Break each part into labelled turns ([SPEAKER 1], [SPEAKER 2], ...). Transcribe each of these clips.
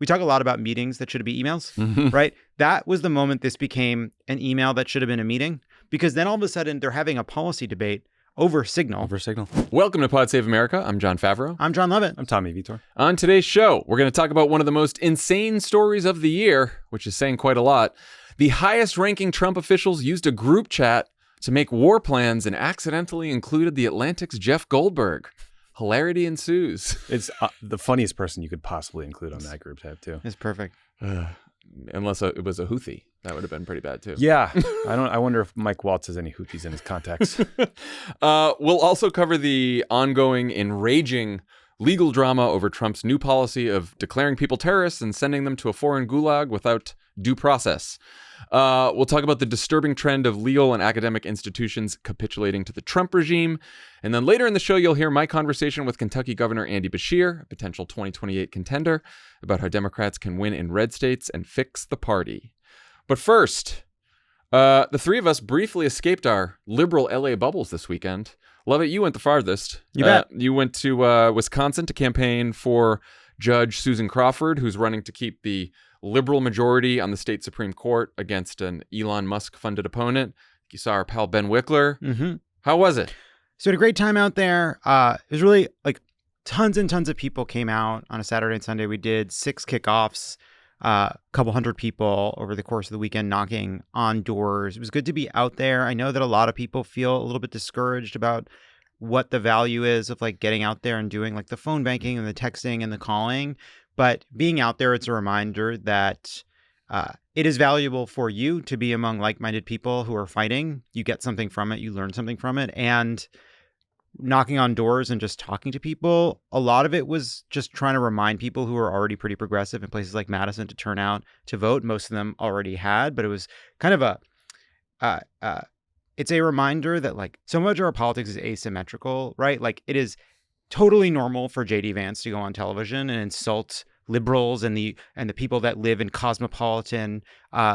[SPEAKER 1] we talk a lot about meetings that should be emails, right? That was the moment this became an email that should have been a meeting, because then all of a sudden they're having a policy debate over Signal.
[SPEAKER 2] Welcome to Pod Save America. I'm Jon Favreau.
[SPEAKER 1] I'm Jon Lovett.
[SPEAKER 3] I'm Tommy Vietor.
[SPEAKER 2] On today's show, we're going to talk about one of the most insane stories of the year, which is saying quite a lot. The highest-ranking Trump officials used a group chat to make war plans and accidentally included the Atlantic's Jeff Goldberg. Hilarity ensues.
[SPEAKER 3] It's the funniest person you could possibly include on that group chat, too.
[SPEAKER 1] It's perfect.
[SPEAKER 2] Unless it was a Houthi. That would have been pretty bad, too.
[SPEAKER 3] Yeah. I wonder if Mike Waltz has any Houthis in his contacts.
[SPEAKER 2] We'll also cover the ongoing, enraging legal drama over Trump's new policy of declaring people terrorists and sending them to a foreign gulag without due process. We'll talk about the disturbing trend of legal and academic institutions capitulating to the Trump regime. And then later in the show, you'll hear my conversation with Kentucky Governor Andy Beshear, a potential 2028 contender, about how Democrats can win in red states and fix the party. But first, the three of us briefly escaped our liberal LA bubbles this weekend. Lovett, you went the farthest.
[SPEAKER 1] You bet.
[SPEAKER 2] You went to Wisconsin to campaign for Judge Susan Crawford, who's running to keep the liberal majority on the state Supreme Court against an Elon Musk-funded opponent. You saw our pal Ben Wickler.
[SPEAKER 1] Mm-hmm.
[SPEAKER 2] How was it?
[SPEAKER 1] So we had a great time out there. It was really like tons and tons of people came out on a Saturday and Sunday. We did 6 kickoffs, a couple hundred people over the course of the weekend knocking on doors. It was good to be out there. I know that a lot of people feel a little bit discouraged about what the value is of like getting out there and doing like the phone banking and the texting and the calling. But being out there, it's a reminder that it is valuable for you to be among like-minded people who are fighting. You get something from it. You learn something from it. And knocking on doors and just talking to people, a lot of it was just trying to remind people who are already pretty progressive in places like Madison to turn out to vote. Most of them already had, but it was kind of it's a reminder that like so much of our politics is asymmetrical, right? Like it is totally normal for J.D. Vance to go on television and insult liberals and the people that live in cosmopolitan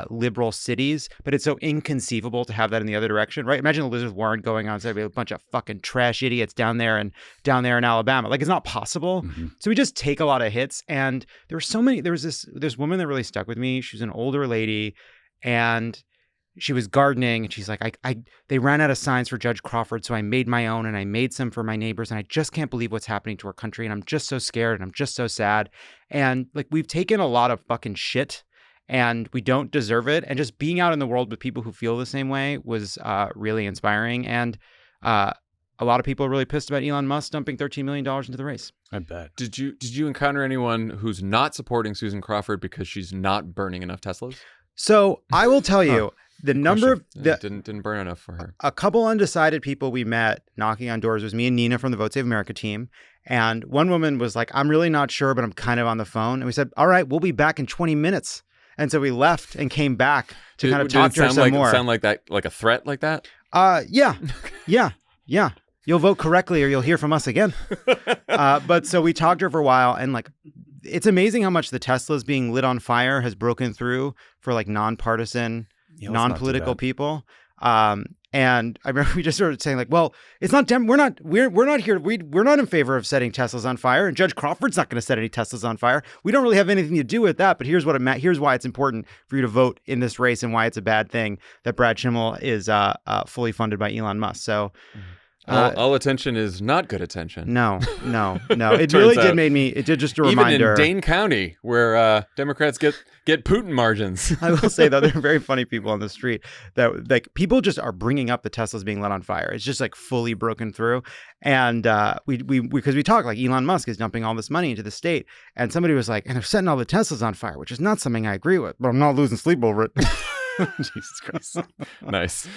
[SPEAKER 1] liberal cities, but it's so inconceivable to have that in the other direction, right? Imagine Elizabeth Warren going on and saying a bunch of fucking trash idiots down there in Alabama. Like it's not possible. Mm-hmm. So we just take a lot of hits, and there were so many. There was this woman that really stuck with me. She was an older lady, and she was gardening, and she's like, they ran out of signs for Judge Crawford, so I made my own, and I made some for my neighbors, and I just can't believe what's happening to our country, and I'm just so scared, and I'm just so sad. And like we've taken a lot of fucking shit, and we don't deserve it. And just being out in the world with people who feel the same way was really inspiring. And a lot of people are really pissed about Elon Musk dumping $13 million into the race.
[SPEAKER 3] I bet.
[SPEAKER 2] Did you encounter anyone who's not supporting Susan Crawford because she's not burning enough Teslas?
[SPEAKER 1] So I will tell you. The number of
[SPEAKER 2] didn't burn enough for her.
[SPEAKER 1] A couple undecided people we met knocking on doors was me and Nina from the Vote Save America team. And one woman was like, I'm really not sure, but I'm kind of on the phone. And we said, all right, we'll be back in 20 minutes. And so we left and came back to kind of talk to her some more.
[SPEAKER 2] Sound like that, like a threat like that?
[SPEAKER 1] Yeah. You'll vote correctly or you'll hear from us again. But so we talked to her for a while, and like, it's amazing how much the Teslas being lit on fire has broken through for like nonpartisan, non-political people. And I remember we just started saying like, well, it's not we're not here. We're not in favor of setting Teslas on fire, and Judge Crawford's not going to set any Teslas on fire. We don't really have anything to do with that, but here's why it's important for you to vote in this race, and why it's a bad thing that Brad Schimmel is fully funded by Elon Musk. So
[SPEAKER 2] all attention is not good attention.
[SPEAKER 1] No. It really did it did just a reminder.
[SPEAKER 2] Even in Dane County, where Democrats get Putin margins.
[SPEAKER 1] I will say, though, there are very funny people on the street that like people just are bringing up the Teslas being lit on fire. It's just like fully broken through. And because we talk like Elon Musk is dumping all this money into the state. And somebody was like, and they're setting all the Teslas on fire, which is not something I agree with, but I'm not losing sleep over it.
[SPEAKER 2] Jesus Christ. Nice.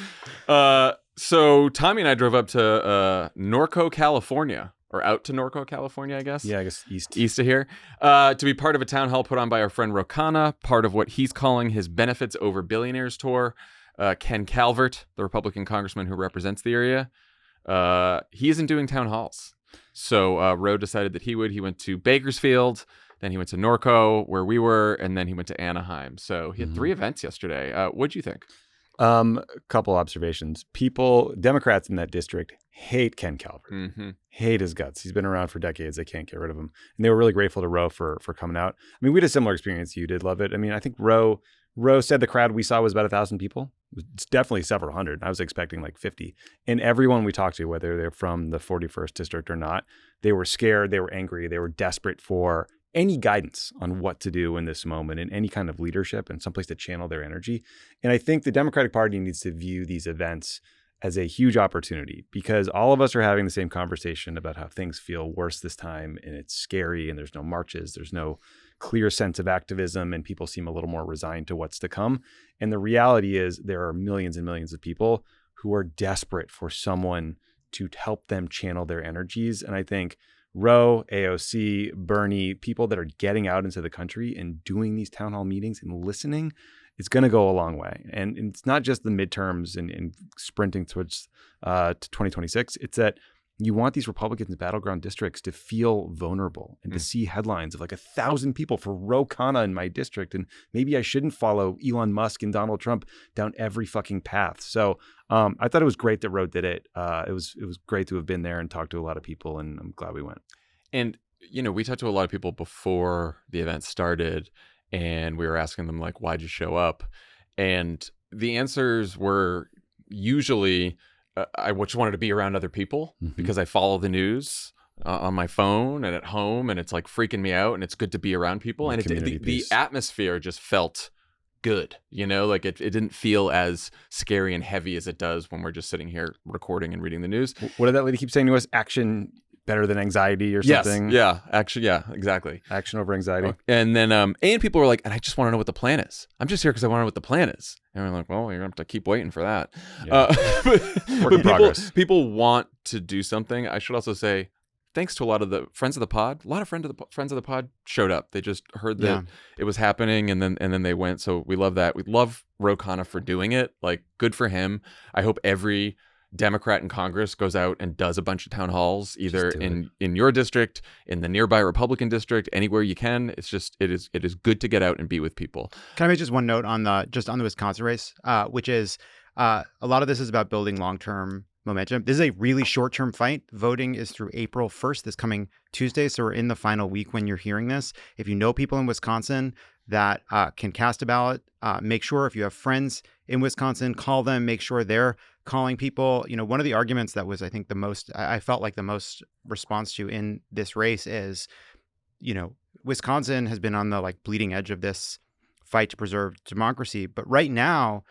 [SPEAKER 2] So Tommy and I drove up to Norco, California, or out to Norco, California, I guess.
[SPEAKER 3] Yeah, I guess
[SPEAKER 2] east of here, to be part of a town hall put on by our friend Rokana, part of what he's calling his Benefits Over Billionaires tour. Ken Calvert, the Republican congressman who represents the area, he isn't doing town halls. So Roe decided that he would. He went to Bakersfield, then he went to Norco, where we were, and then he went to Anaheim. So he had 3 events yesterday. What'd you think?
[SPEAKER 3] Couple observations. Democrats in that district hate Ken Calvert.
[SPEAKER 2] Mm-hmm.
[SPEAKER 3] Hate his guts. He's been around for decades. They can't get rid of him. And they were really grateful to Roe for coming out. I mean, we had a similar experience. You did, Lovett. I mean, I think Roe said the crowd we saw was about 1,000 people. It's definitely several hundred. I was expecting like 50. And everyone we talked to, whether they're from the 41st district or not, they were scared, they were angry, they were desperate for any guidance on what to do in this moment and any kind of leadership and someplace to channel their energy. And I think the Democratic Party needs to view these events as a huge opportunity, because all of us are having the same conversation about how things feel worse this time, and it's scary, and there's no marches, there's no clear sense of activism, and people seem a little more resigned to what's to come. And the reality is there are millions and millions of people who are desperate for someone to help them channel their energies. And I think Roe, AOC, Bernie, people that are getting out into the country and doing these town hall meetings and listening, it's going to go a long way. And it's not just the midterms and sprinting towards to 2026. It's that you want these Republicans in battleground districts to feel vulnerable and to see headlines of like 1,000 people for Ro Khanna in my district. And maybe I shouldn't follow Elon Musk and Donald Trump down every fucking path. So I thought it was great that Ro did it. It was great to have been there and talked to a lot of people, and I'm glad we went.
[SPEAKER 2] And, you know, we talked to a lot of people before the event started, and we were asking them, like, why'd you show up? And the answers were usually, I just wanted to be around other people because I follow the news on my phone and at home, and it's like freaking me out, and it's good to be around people. And the atmosphere just felt good, you know, like it didn't feel as scary and heavy as it does when we're just sitting here recording and reading the news.
[SPEAKER 3] What did that lady keep saying to us? Action better than anxiety or something?
[SPEAKER 2] Yes. Yeah, actually, yeah, exactly.
[SPEAKER 3] Action over anxiety.
[SPEAKER 2] And then, and people were like, and I just want to know what the plan is. I'm just here because I want to know what the plan is. And we're like, well, you're going to have to keep waiting for that.
[SPEAKER 3] Yeah. Work in progress.
[SPEAKER 2] People want to do something. I should also say, thanks to a lot of the friends of the pod, a lot of friends of the pod showed up. They just heard that it was happening, and then they went. So we love that. We love Ro Khanna for doing it. Like, good for him. I hope every Democrat in Congress goes out and does a bunch of town halls, either in your district, in the nearby Republican district, anywhere you can. It's just it is good to get out and be with people.
[SPEAKER 1] Can I make just one note on the Wisconsin race, which is a lot of this is about building long-term momentum. This is a really short-term fight. Voting is through April 1st, this coming Tuesday. So we're in the final week when you're hearing this. If you know people in Wisconsin that can cast a ballot, make sure if you have friends in Wisconsin, call them, make sure they're calling people. You know, one of the arguments that was, I think, I felt like the most response to in this race is, you know, Wisconsin has been on the like bleeding edge of this fight to preserve democracy. But right now,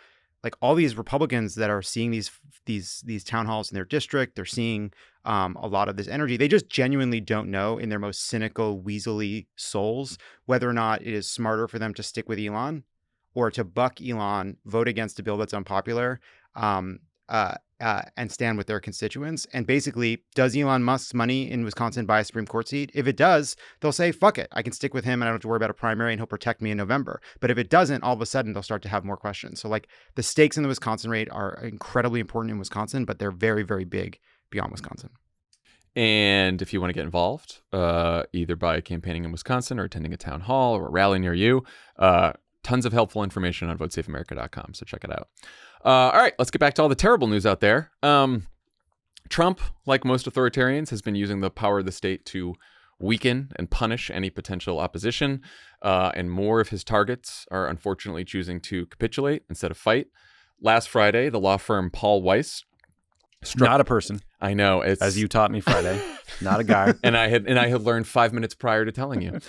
[SPEAKER 1] like all these Republicans that are seeing these town halls in their district, they're seeing a lot of this energy. They just genuinely don't know in their most cynical, weaselly souls whether or not it is smarter for them to stick with Elon or to buck Elon, vote against a bill that's unpopular, and stand with their constituents. And basically, does Elon Musk's money in Wisconsin buy a Supreme Court seat? If it does, they'll say, fuck it, I can stick with him and I don't have to worry about a primary and he'll protect me in November. But if it doesn't, all of a sudden they'll start to have more questions. So like the stakes in the Wisconsin rate are incredibly important in Wisconsin, but they're very, very big beyond Wisconsin.
[SPEAKER 2] And if you want to get involved, either by campaigning in Wisconsin or attending a town hall or a rally near you, tons of helpful information on votesafeamerica.com. So check it out. All right, let's get back to all the terrible news out there. Trump, like most authoritarians, has been using the power of the state to weaken and punish any potential opposition. And more of his targets are unfortunately choosing to capitulate instead of fight. Last Friday, the law firm Paul Weiss
[SPEAKER 3] not a person.
[SPEAKER 2] I know, it's
[SPEAKER 3] as you taught me Friday, not a guy.
[SPEAKER 2] and I had learned 5 minutes prior to telling you.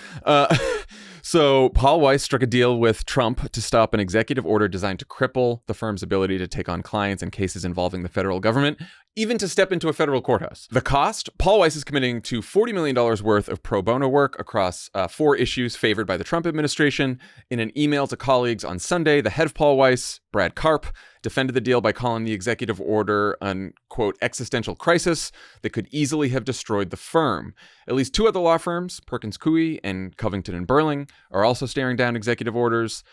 [SPEAKER 2] So Paul Weiss struck a deal with Trump to stop an executive order designed to cripple the firm's ability to take on clients in cases involving the federal government, even to step into a federal courthouse. The cost? Paul Weiss is committing to $40 million worth of pro bono work across 4 issues favored by the Trump administration. In an email to colleagues on Sunday, the head of Paul Weiss, Brad Karp, defended the deal by calling the executive order an, quote, existential crisis that could easily have destroyed the firm. At least 2 other law firms, Perkins Coie and Covington and Burling, are also staring down executive orders.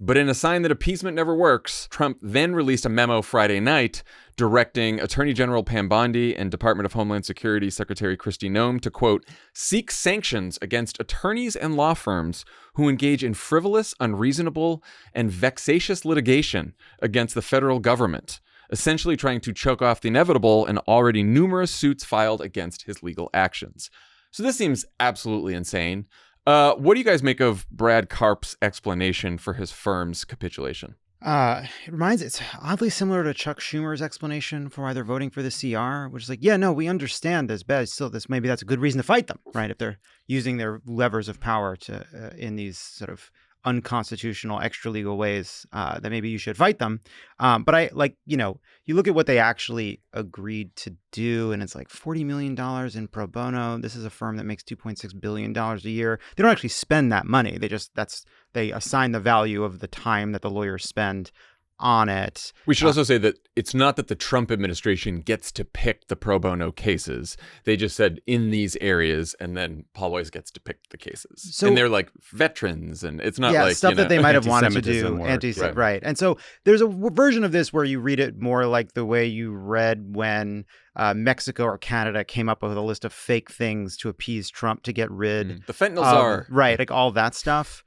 [SPEAKER 2] But in a sign that appeasement never works, Trump then released a memo Friday night directing Attorney General Pam Bondi and Department of Homeland Security Secretary Kristi Noem to, quote, seek sanctions against attorneys and law firms who engage in frivolous, unreasonable, and vexatious litigation against the federal government, essentially trying to choke off the inevitable in already numerous suits filed against his legal actions. So this seems absolutely insane. What do you guys make of Brad Karp's explanation for his firm's capitulation?
[SPEAKER 1] It's oddly similar to Chuck Schumer's explanation for why they're voting for the CR, which is like, yeah, no, we understand this bad. Still, maybe that's a good reason to fight them, right? If they're using their levers of power to in these sort of unconstitutional, extra legal ways, that maybe you should fight them. But you look at what they actually agreed to do, and it's like $40 million in pro bono. This is a firm that makes $2.6 billion a year. They don't actually spend that money. They assign the value of the time that the lawyers spend on it.
[SPEAKER 2] We should also say that it's not that the Trump administration gets to pick the pro bono cases. They just said in these areas, and then Paul Weiss gets to pick the cases. And they're like veterans, and it's not like
[SPEAKER 1] stuff that they might have wanted to
[SPEAKER 3] anti-Semitism
[SPEAKER 1] do.
[SPEAKER 3] work.
[SPEAKER 1] Right. And so there's a version of this where you read it more like the way you read when Mexico or Canada came up with a list of fake things to appease Trump to get rid
[SPEAKER 2] the fentanyl czar.
[SPEAKER 1] Right, like all that stuff.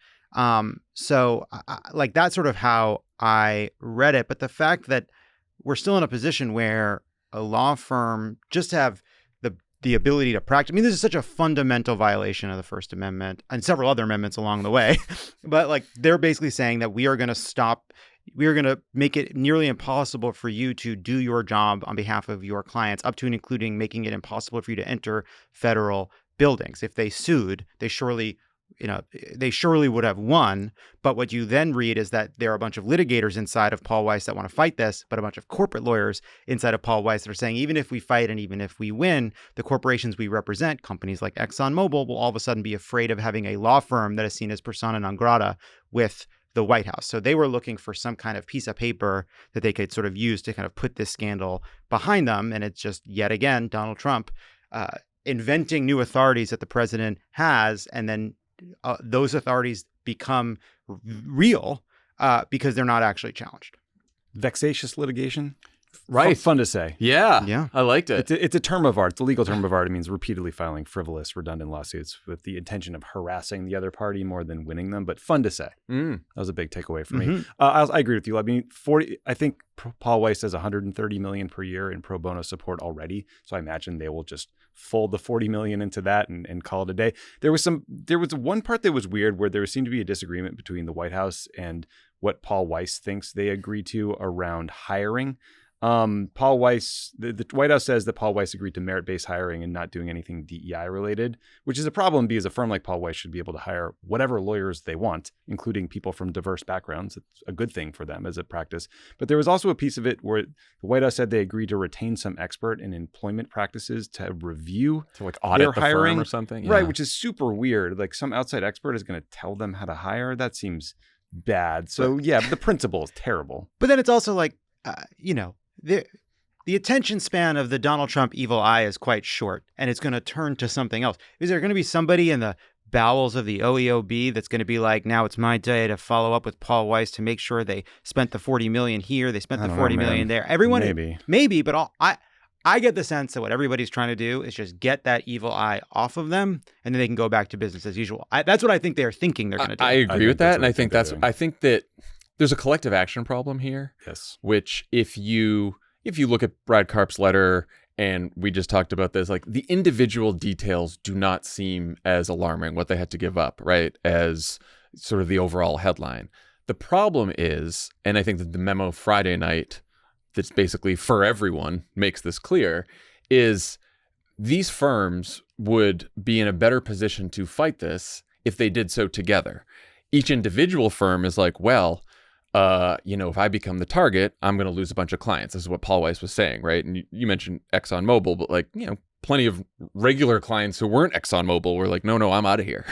[SPEAKER 1] So like that's sort of how I read it. But the fact that we're still in a position where a law firm just have the ability to practice. I mean, this is such a fundamental violation of the First Amendment and several other amendments along the way. But like they're basically saying that we are going to make it nearly impossible for you to do your job on behalf of your clients, up to and including making it impossible for you to enter federal buildings. If they sued, they surely would have won. But what you then read is that there are a bunch of litigators inside of Paul Weiss that want to fight this, but a bunch of corporate lawyers inside of Paul Weiss that are saying, even if we fight and even if we win, the corporations we represent, companies like ExxonMobil, will all of a sudden be afraid of having a law firm that is seen as persona non grata with the White House. So they were looking for some kind of piece of paper that they could sort of use to kind of put this scandal behind them. And it's just yet again, Donald Trump inventing new authorities that the president has, and then those authorities become real because they're not actually challenged.
[SPEAKER 3] Vexatious litigation.
[SPEAKER 2] Right.
[SPEAKER 3] Fun to say.
[SPEAKER 2] Yeah. I liked it.
[SPEAKER 3] It's a term of art. It's a legal term of art. It means repeatedly filing frivolous, redundant lawsuits with the intention of harassing the other party more than winning them. But fun to say. That was a big takeaway for me. I agree with you. I mean, I think Paul Weiss has $130 million per year in pro bono support already. So I imagine they will just fold the $40 million into that and call it a day. There was one part that was weird where there seemed to be a disagreement between the White House and what Paul Weiss thinks they agreed to around hiring. Paul Weiss, the White House says that Paul Weiss agreed to merit-based hiring and not doing anything DEI related, which is a problem because a firm like Paul Weiss should be able to hire whatever lawyers they want, including people from diverse backgrounds. It's a good thing for them as a practice. But there was also a piece of it where the White House said they agreed to retain some expert in employment practices to review
[SPEAKER 2] to like audit the
[SPEAKER 3] hiring
[SPEAKER 2] firm or something. Yeah.
[SPEAKER 3] Right, which is super weird. Like some outside expert is going to tell them how to hire. That seems bad. So yeah, the principle is terrible.
[SPEAKER 1] But then it's also like, the attention span of the Donald Trump evil eye is quite short, and it's going to turn to something else. Is there going to be somebody in the bowels of the OEOB that's going to be like, now it's my day to follow up with Paul Weiss to make sure they spent the $40 million here, they spent the $40 million there. Everyone, maybe, but I get the sense that what everybody's trying to do is just get that evil eye off of them, and then they can go back to business as usual. That's what I think they're thinking they're going to do.
[SPEAKER 2] I agree with that, and I think that there's a collective action problem here.
[SPEAKER 3] Yes.
[SPEAKER 2] Which if you look at Brad Karp's letter, and we just talked about this, like the individual details do not seem as alarming, what they had to give up, right, as sort of the overall headline. The problem is, and I think that the memo Friday night that's basically for everyone makes this clear, is these firms would be in a better position to fight this if they did so together. Each individual firm is like, well, if I become the target, I'm going to lose a bunch of clients. This is what Paul Weiss was saying, right? And you mentioned ExxonMobil, but like, plenty of regular clients who weren't ExxonMobil were like, no, I'm out of here.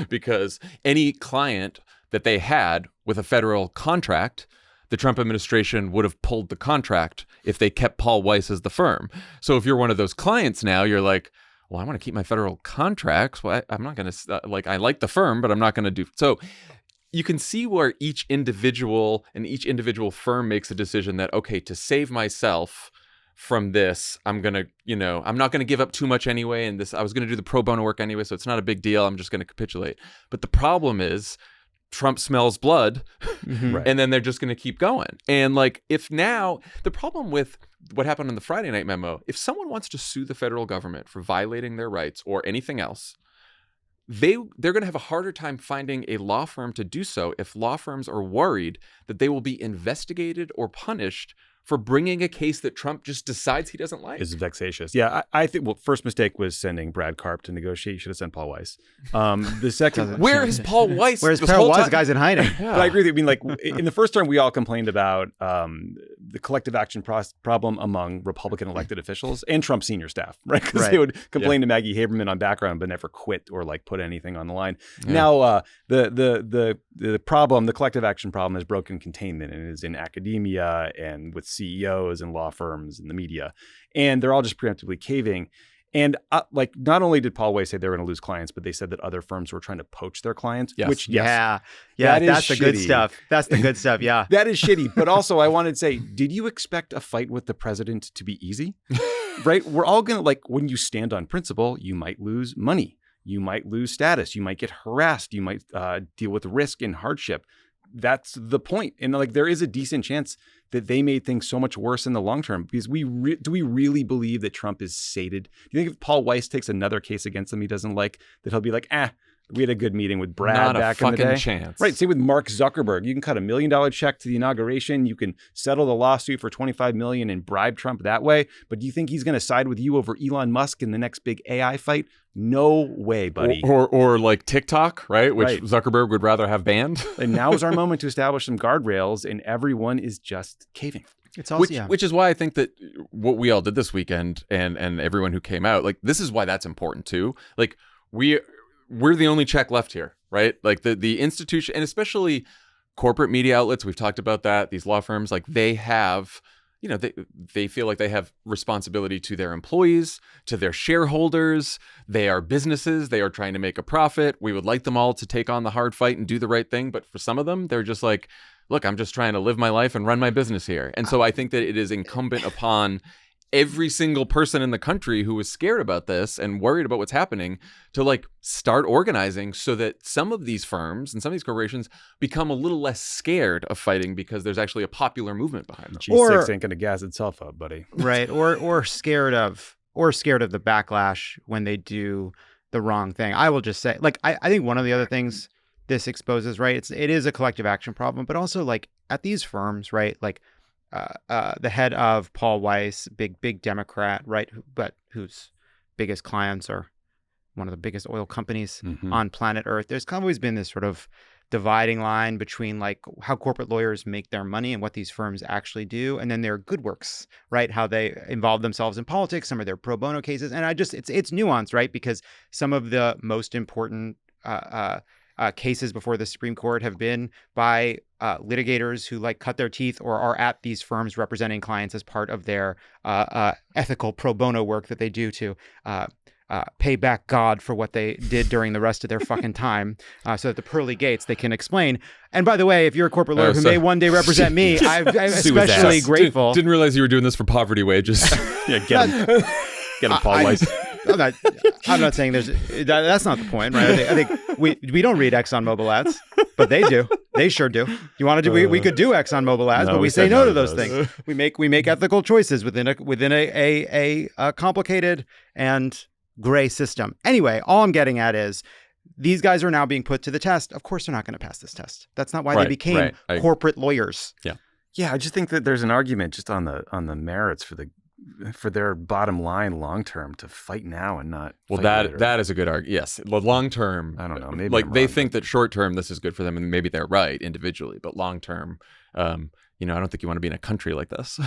[SPEAKER 2] Because any client that they had with a federal contract, the Trump administration would have pulled the contract if they kept Paul Weiss as the firm. So if you're one of those clients now, you're like, well, I want to keep my federal contracts. Well, I'm not going to, I like the firm, but I'm not going to do. So you can see where each individual firm makes a decision that, okay, to save myself from this, I'm going to, I'm not going to give up too much anyway. And I was going to do the pro bono work anyway, so it's not a big deal. I'm just going to capitulate. But the problem is Trump smells blood,
[SPEAKER 3] Right.
[SPEAKER 2] and then they're just going to keep going. And like, if now the problem with what happened on the Friday night memo, if someone wants to sue the federal government for violating their rights or anything else, they're going to have a harder time finding a law firm to do so if law firms are worried that they will be investigated or punished for bringing a case that Trump just decides he doesn't like.
[SPEAKER 3] Is vexatious. Yeah, I think, well, first mistake was sending Brad Karp to negotiate. You should have sent Paul Weiss. The second...
[SPEAKER 2] Where is Paul Weiss?
[SPEAKER 1] Where's
[SPEAKER 2] this
[SPEAKER 1] Paul
[SPEAKER 2] whole
[SPEAKER 1] Weiss?
[SPEAKER 2] time?
[SPEAKER 1] Guy's in hiding.
[SPEAKER 2] Yeah.
[SPEAKER 3] But I agree with you. I mean, like, in the first term, we all complained about the collective action problem among Republican elected officials and Trump senior staff, right? Because
[SPEAKER 1] Right.
[SPEAKER 3] they would complain to Maggie Haberman on background, but never quit or like put anything on the line.
[SPEAKER 2] Yeah.
[SPEAKER 3] Now, the problem, the collective action problem, is broken containment, and it is in academia and with CEOs and law firms and the media, and they're all just preemptively caving. And like, not only did Paul Weiss say they were going to lose clients, but they said that other firms were trying to poach their clients.
[SPEAKER 2] Yes.
[SPEAKER 3] Which, yes,
[SPEAKER 1] Yeah,
[SPEAKER 3] that is
[SPEAKER 1] that's the good
[SPEAKER 3] shitty.
[SPEAKER 1] stuff. That's the good stuff. Yeah.
[SPEAKER 3] that is shitty. But also, I wanted to say, did you expect a fight with the president to be easy? Right? We're all going to, like, when you stand on principle, you might lose money. You might lose status. You might get harassed. You might deal with risk and hardship. That's the point. And like, there is a decent chance that they made things so much worse in the long term, because do we really believe that Trump is sated? Do you think if Paul Weiss takes another case against him he doesn't like, that he'll be like, we had a good meeting with Brad
[SPEAKER 2] Not a
[SPEAKER 3] back in the
[SPEAKER 2] fucking
[SPEAKER 3] day?
[SPEAKER 2] chance.
[SPEAKER 3] Right. Same with Mark Zuckerberg. You can cut $1 million check to the inauguration. You can settle the lawsuit for $25 million and bribe Trump that way. But do you think he's going to side with you over Elon Musk in the next big AI fight? No way, buddy.
[SPEAKER 2] Or like TikTok, right? Which
[SPEAKER 3] Right.
[SPEAKER 2] Zuckerberg would rather have banned.
[SPEAKER 3] And now is our moment to establish some guardrails, and everyone is just caving.
[SPEAKER 1] It's also,
[SPEAKER 2] Which is why I think that what we all did this weekend and everyone who came out, like, this is why that's important too. Like, we're the only check left here, right? Like the institution, and especially corporate media outlets, we've talked about that, these law firms, like, they have, you know, they feel like they have responsibility to their employees, to their shareholders. They are businesses. They are trying to make a profit. We would like them all to take on the hard fight and do the right thing. But for some of them, they're just like, look, I'm just trying to live my life and run my business here. And so I think that it is incumbent upon every single person in the country who is scared about this and worried about what's happening to, like, start organizing so that some of these firms and some of these corporations become a little less scared of fighting, because there's actually a popular movement behind them.
[SPEAKER 3] G6 ain't going to gas itself up, buddy.
[SPEAKER 1] right. Or scared of the backlash when they do the wrong thing. I will just say, like, I think one of the other things this exposes, right, it is a collective action problem, but also, like, at these firms, right, like, the head of Paul Weiss, big Democrat, right, but whose biggest clients are one of the biggest oil companies on planet Earth. There's always been this sort of dividing line between, like, how corporate lawyers make their money and what these firms actually do, and then their good works, right, how they involve themselves in politics, some of their pro bono cases. And it's nuanced, right, because some of the most important cases before the Supreme Court have been by litigators who, like, cut their teeth or are at these firms representing clients as part of their ethical pro bono work that they do to pay back God for what they did during the rest of their fucking time, so that the pearly gates they can explain. And by the way, if you're a corporate lawyer who may one day represent me, I'm especially grateful.
[SPEAKER 2] Didn't realize you were doing this for poverty wages.
[SPEAKER 3] Yeah, get him, Paul Weiss.
[SPEAKER 1] I'm not saying that's not the point, right? I think we don't read ExxonMobil ads, but they do. They sure do. You want to do? We could do ExxonMobil ads,
[SPEAKER 3] No,
[SPEAKER 1] but we
[SPEAKER 3] we
[SPEAKER 1] say
[SPEAKER 3] said
[SPEAKER 1] no
[SPEAKER 3] no
[SPEAKER 1] to
[SPEAKER 3] to
[SPEAKER 1] those
[SPEAKER 3] those.
[SPEAKER 1] things. We make ethical choices within a complicated and gray system. Anyway, all I'm getting at is these guys are now being put to the test. Of course, they're not going to pass this test. That's not why they became corporate lawyers.
[SPEAKER 3] Yeah, I just think that there's an argument just on the merits for their bottom line long term to fight now and not.
[SPEAKER 2] Well,
[SPEAKER 3] fight later.
[SPEAKER 2] that is a good argument. Yes, long term.
[SPEAKER 3] I don't know. Maybe
[SPEAKER 2] like
[SPEAKER 3] I'm
[SPEAKER 2] they
[SPEAKER 3] wrong,
[SPEAKER 2] think that short term this is good for them, and maybe they're right individually. But long term, I don't think you want to be in a country like this.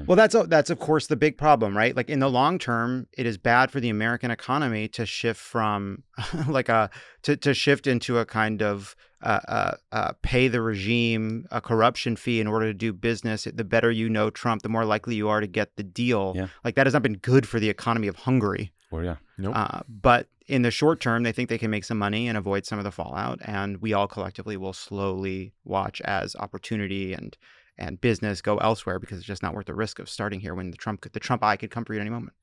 [SPEAKER 1] Well, that's of course the big problem, right? Like, in the long term, it is bad for the American economy to shift from to shift into a kind of pay the regime a corruption fee in order to do business. The better you know Trump, the more likely you are to get the deal.
[SPEAKER 3] Yeah.
[SPEAKER 1] Like, that has not been good for the economy of Hungary.
[SPEAKER 3] Or yeah.
[SPEAKER 2] Nope.
[SPEAKER 1] But in the short term, they think they can make some money and avoid some of the fallout. And we all collectively will slowly watch as opportunity and business go elsewhere, because it's just not worth the risk of starting here when the Trump eye could come for you at any moment.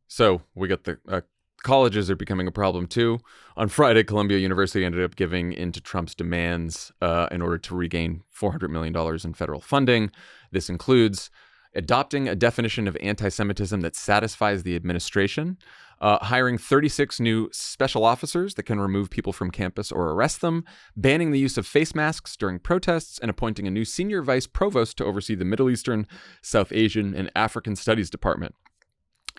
[SPEAKER 2] So we got the colleges are becoming a problem too. On Friday, Columbia University ended up giving into Trump's demands in order to regain $400 million in federal funding. This includes adopting a definition of anti-Semitism that satisfies the administration, hiring 36 new special officers that can remove people from campus or arrest them, banning the use of face masks during protests, and appointing a new senior vice provost to oversee the Middle Eastern, South Asian, and African Studies Department.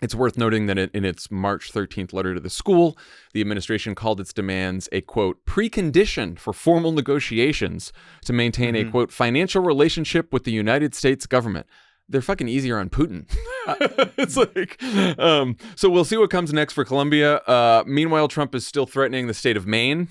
[SPEAKER 2] It's worth noting that in its March 13th letter to the school, the administration called its demands a, quote, precondition for formal negotiations to maintain a, quote, financial relationship with the United States government. They're fucking easier on Putin. It's like, so we'll see what comes next for Colombia. Meanwhile, Trump is still threatening the state of Maine.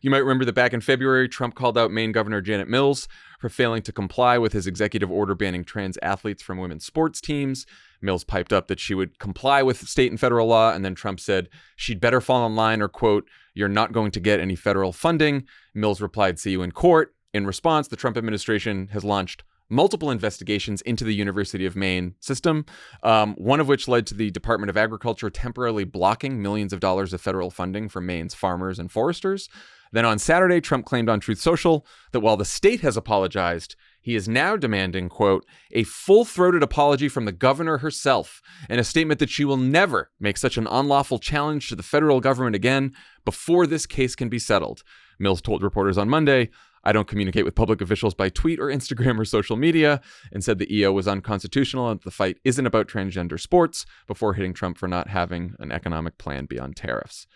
[SPEAKER 2] You might remember that back in February, Trump called out Maine Governor Janet Mills for failing to comply with his executive order banning trans athletes from women's sports teams. Mills piped up that she would comply with state and federal law, and then Trump said she'd better fall in line or, quote, you're not going to get any federal funding. Mills replied, see you in court. In response, the Trump administration has launched multiple investigations into the University of Maine system, one of which led to the Department of Agriculture temporarily blocking millions of dollars of federal funding for Maine's farmers and foresters. Then on Saturday, Trump claimed on Truth Social that while the state has apologized, he is now demanding, quote, a full-throated apology from the governor herself and a statement that she will never make such an unlawful challenge to the federal government again before this case can be settled. Mills told reporters on Monday, I don't communicate with public officials by tweet or Instagram or social media, and said the EO was unconstitutional and the fight isn't about transgender sports, before hitting Trump for not having an economic plan beyond tariffs.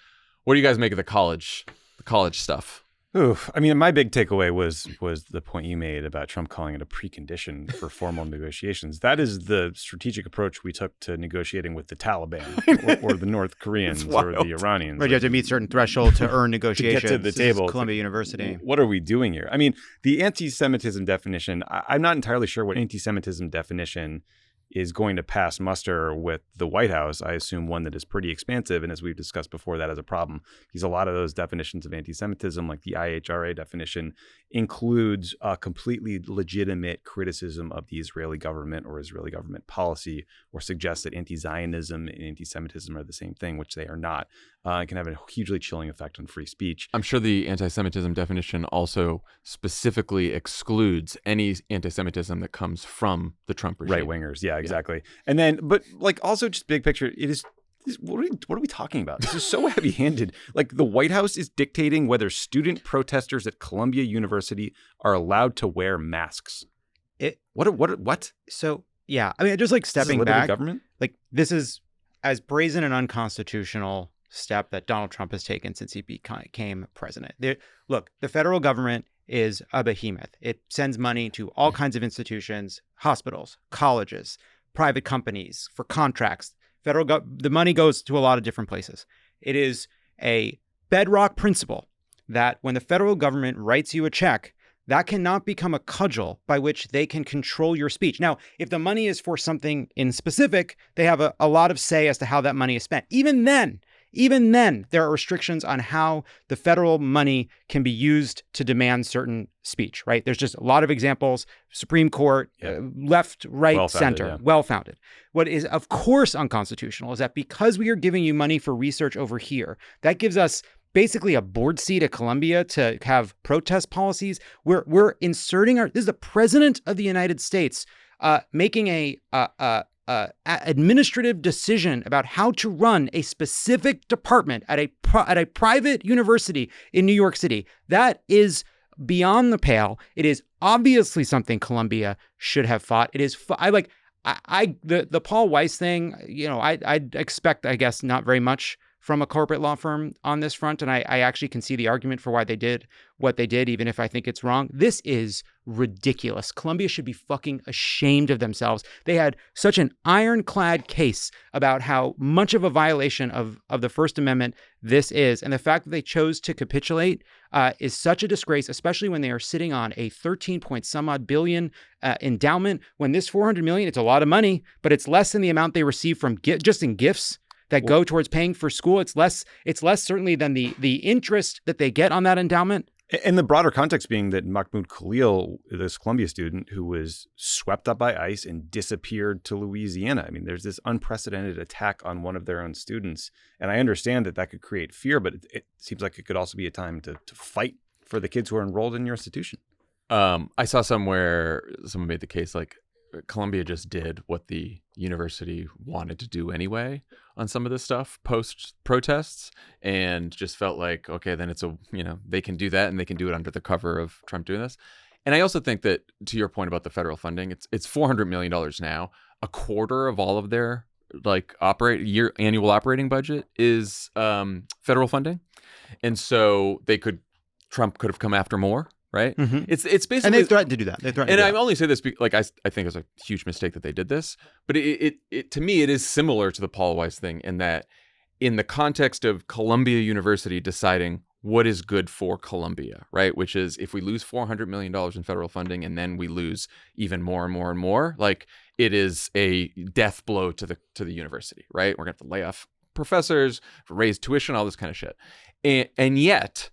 [SPEAKER 2] What do you guys make of the college stuff?
[SPEAKER 3] Oof. I mean, my big takeaway was the point you made about Trump calling it a precondition for formal negotiations. That is the strategic approach we took to negotiating with the Taliban or the North Koreans or the Iranians.
[SPEAKER 1] Right, you have to meet certain threshold to earn negotiations.
[SPEAKER 3] To get to the table.
[SPEAKER 1] Columbia University.
[SPEAKER 3] What are we doing here? I mean, the anti-Semitism definition, I'm not entirely sure what anti-Semitism definition is going to pass muster with the White House. I assume one that is pretty expansive. And as we've discussed before, that is a problem because a lot of those definitions of anti-Semitism, like the IHRA definition, includes a completely legitimate criticism of the Israeli government or Israeli government policy, or suggests that anti-Zionism and anti-Semitism are the same thing, which they are not. It can have a hugely chilling effect on free speech.
[SPEAKER 2] I'm sure the anti-Semitism definition also specifically excludes any anti-Semitism that comes from the Trump regime.
[SPEAKER 3] Right-wingers, yeah, exactly. And then, but like also just big picture, what are we talking about? This is so heavy-handed. Like the White House is dictating whether student protesters at Columbia University are allowed to wear masks. What?
[SPEAKER 1] So, yeah, I mean, just like stepping back,
[SPEAKER 3] government?
[SPEAKER 1] Like this is as brazen and unconstitutional step that Donald Trump has taken since he became president. Look, the federal government is a behemoth. It sends money to all kinds of institutions, hospitals, colleges, private companies for contracts. The money goes to a lot of different places. It is a bedrock principle that when the federal government writes you a check, that cannot become a cudgel by which they can control your speech. Now, if the money is for something in specific, they have a lot of say as to how that money is spent. Even then, there are restrictions on how the federal money can be used to demand certain speech, right? There's just a lot of examples, Supreme Court, left, right,
[SPEAKER 3] Well-founded,
[SPEAKER 1] center, well-founded. What is, of course, unconstitutional is that because we are giving you money for research over here, that gives us basically a board seat at Columbia to have protest policies. We're inserting this is the president of the United States making a administrative decision about how to run a specific department at a private university in New York City. That is beyond the pale. It is obviously something Columbia should have fought. It is the Paul Weiss thing. You know, I'd expect, I guess, not very much from a corporate law firm on this front. And I actually can see the argument for why they did what they did, even if I think it's wrong. This is ridiculous. Columbia should be fucking ashamed of themselves. They had such an ironclad case about how much of a violation of the First Amendment this is. And the fact that they chose to capitulate is such a disgrace, especially when they are sitting on a 13-point-some-odd billion endowment. When this $400 million, it's a lot of money, but it's less than the amount they receive from just in gifts that go towards paying for school. It's less certainly than the interest that they get on that endowment.
[SPEAKER 3] And the broader context being that Mahmoud Khalil, this Columbia student who was swept up by ICE and disappeared to Louisiana. I mean, there's this unprecedented attack on one of their own students. And I understand that could create fear, but it seems like it could also be a time to fight for the kids who are enrolled in your institution.
[SPEAKER 2] I saw somewhere someone made the case like Columbia just did what the university wanted to do anyway on some of this stuff post protests, and just felt like, okay, then it's they can do that and they can do it under the cover of Trump doing this. And I also think that, to your point about the federal funding, it's $400 million now. A quarter of all of their annual operating budget is federal funding, and so Trump could have come after more. Right.
[SPEAKER 1] Mm-hmm.
[SPEAKER 2] It's basically,
[SPEAKER 1] and they threatened to do that.
[SPEAKER 2] I only say this because I think it's a huge mistake that they did this. But it to me, it is similar to the Paul Weiss thing in that, in the context of Columbia University deciding what is good for Columbia, right? Which is, if we lose $400 million in federal funding and then we lose even more and more and more, like, it is a death blow to the university, right? We're gonna have to lay off professors, raise tuition, all this kind of shit, and yet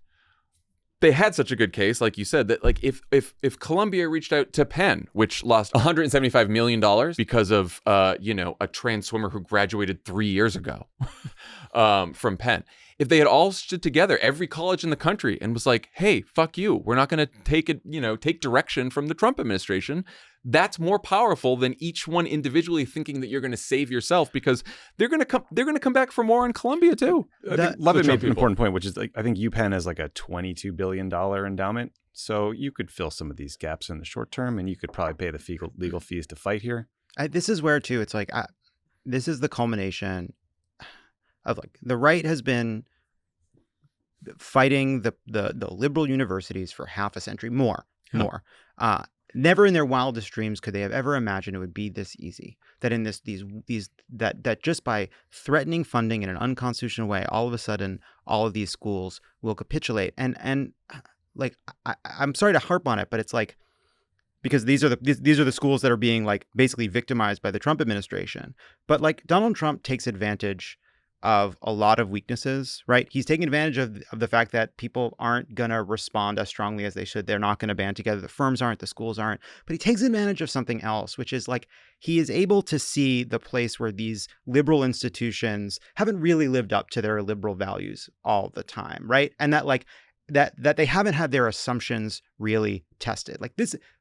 [SPEAKER 2] they had such a good case, like you said, that like if Columbia reached out to Penn, which lost $175 million because of a trans swimmer who graduated 3 years ago from Penn, if they had all stood together, every college in the country, and was like, hey, fuck you, we're not going to take direction from the Trump administration, that's more powerful than each one individually thinking that you're going to save yourself, because they're going to come back for more in Columbia too.
[SPEAKER 3] Lovett made an important point, which is, like, I think UPenn has like a $22 billion endowment, so you could fill some of these gaps in the short term, and you could probably pay the legal fees to fight here.
[SPEAKER 1] This is where too, it's like, this is the culmination of, like, the right has been fighting the liberal universities for half a century, more. Never in their wildest dreams could they have ever imagined it would be this easy. That in that just by threatening funding in an unconstitutional way, all of a sudden all of these schools will capitulate. And like, I'm sorry to harp on it, but it's like, because these are the schools that are being, like, basically victimized by the Trump administration. But, like, Donald Trump takes advantage of a lot of weaknesses, right? He's taking advantage of the fact that people aren't going to respond as strongly as they should. They're not going to band together. The firms aren't, the schools aren't. But he takes advantage of something else, which is, like, he is able to see the place where these liberal institutions haven't really lived up to their liberal values all the time, right? And that, like, that they haven't had their assumptions really tested.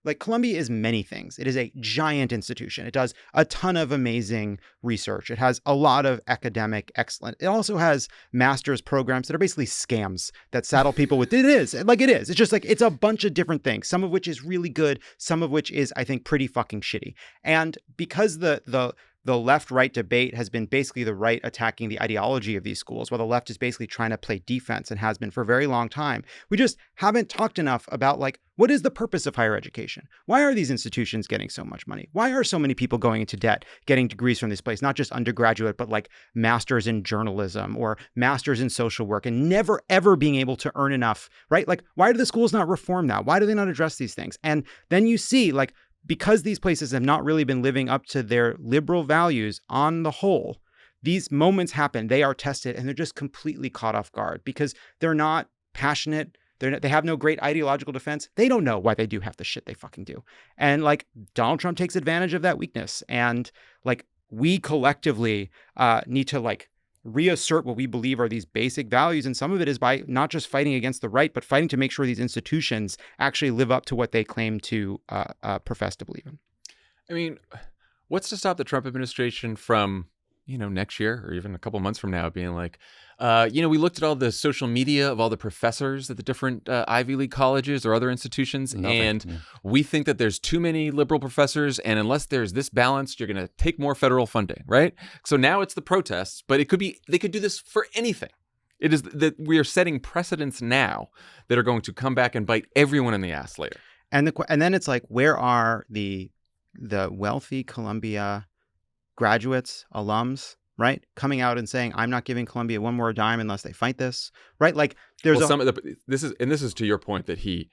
[SPEAKER 1] Like Columbia is many things. It is a giant institution. It does a ton of amazing research. It has a lot of academic excellence. It also has master's programs that are basically scams that saddle people with it is. It's just like, it's a bunch of different things, some of which is really good, some of which is, I think, pretty fucking shitty. And because the left-right debate has been basically the right attacking the ideology of these schools, while the left is basically trying to play defense, and has been for a very long time. We just haven't talked enough about, like, what is the purpose of higher education? Why are these institutions getting so much money? Why are so many people going into debt, getting degrees from this place, not just undergraduate, but like masters in journalism or masters in social work, and never, ever being able to earn enough, right? Like, why do the schools not reform that? Why do they not address these things? And then you see, like, because these places have not really been living up to their liberal values on the whole, these moments happen, they are tested, and they're just completely caught off guard because they're not passionate. They have no great ideological defense. They don't know why they do half the shit they fucking do. And, like, Donald Trump takes advantage of that weakness. And, like, we collectively need to, like, reassert what we believe are these basic values. And some of it is by not just fighting against the right, but fighting to make sure these institutions actually live up to what they claim to profess to believe in.
[SPEAKER 2] I mean, what's to stop the Trump administration from, next year or even a couple months from now being like, we looked at all the social media of all the professors at the different Ivy League colleges or other institutions, we think that there's too many liberal professors, and unless there's this balance, you're going to take more federal funding, right? So now it's the protests, but they could do this for anything. It is that we are setting precedents now that are going to come back and bite everyone in the ass later.
[SPEAKER 1] And then it's like, where are the wealthy Columbia graduates, alums, right, coming out and saying, I'm not giving Columbia one more dime unless they fight this, right? Like, there's
[SPEAKER 2] this is to your point that the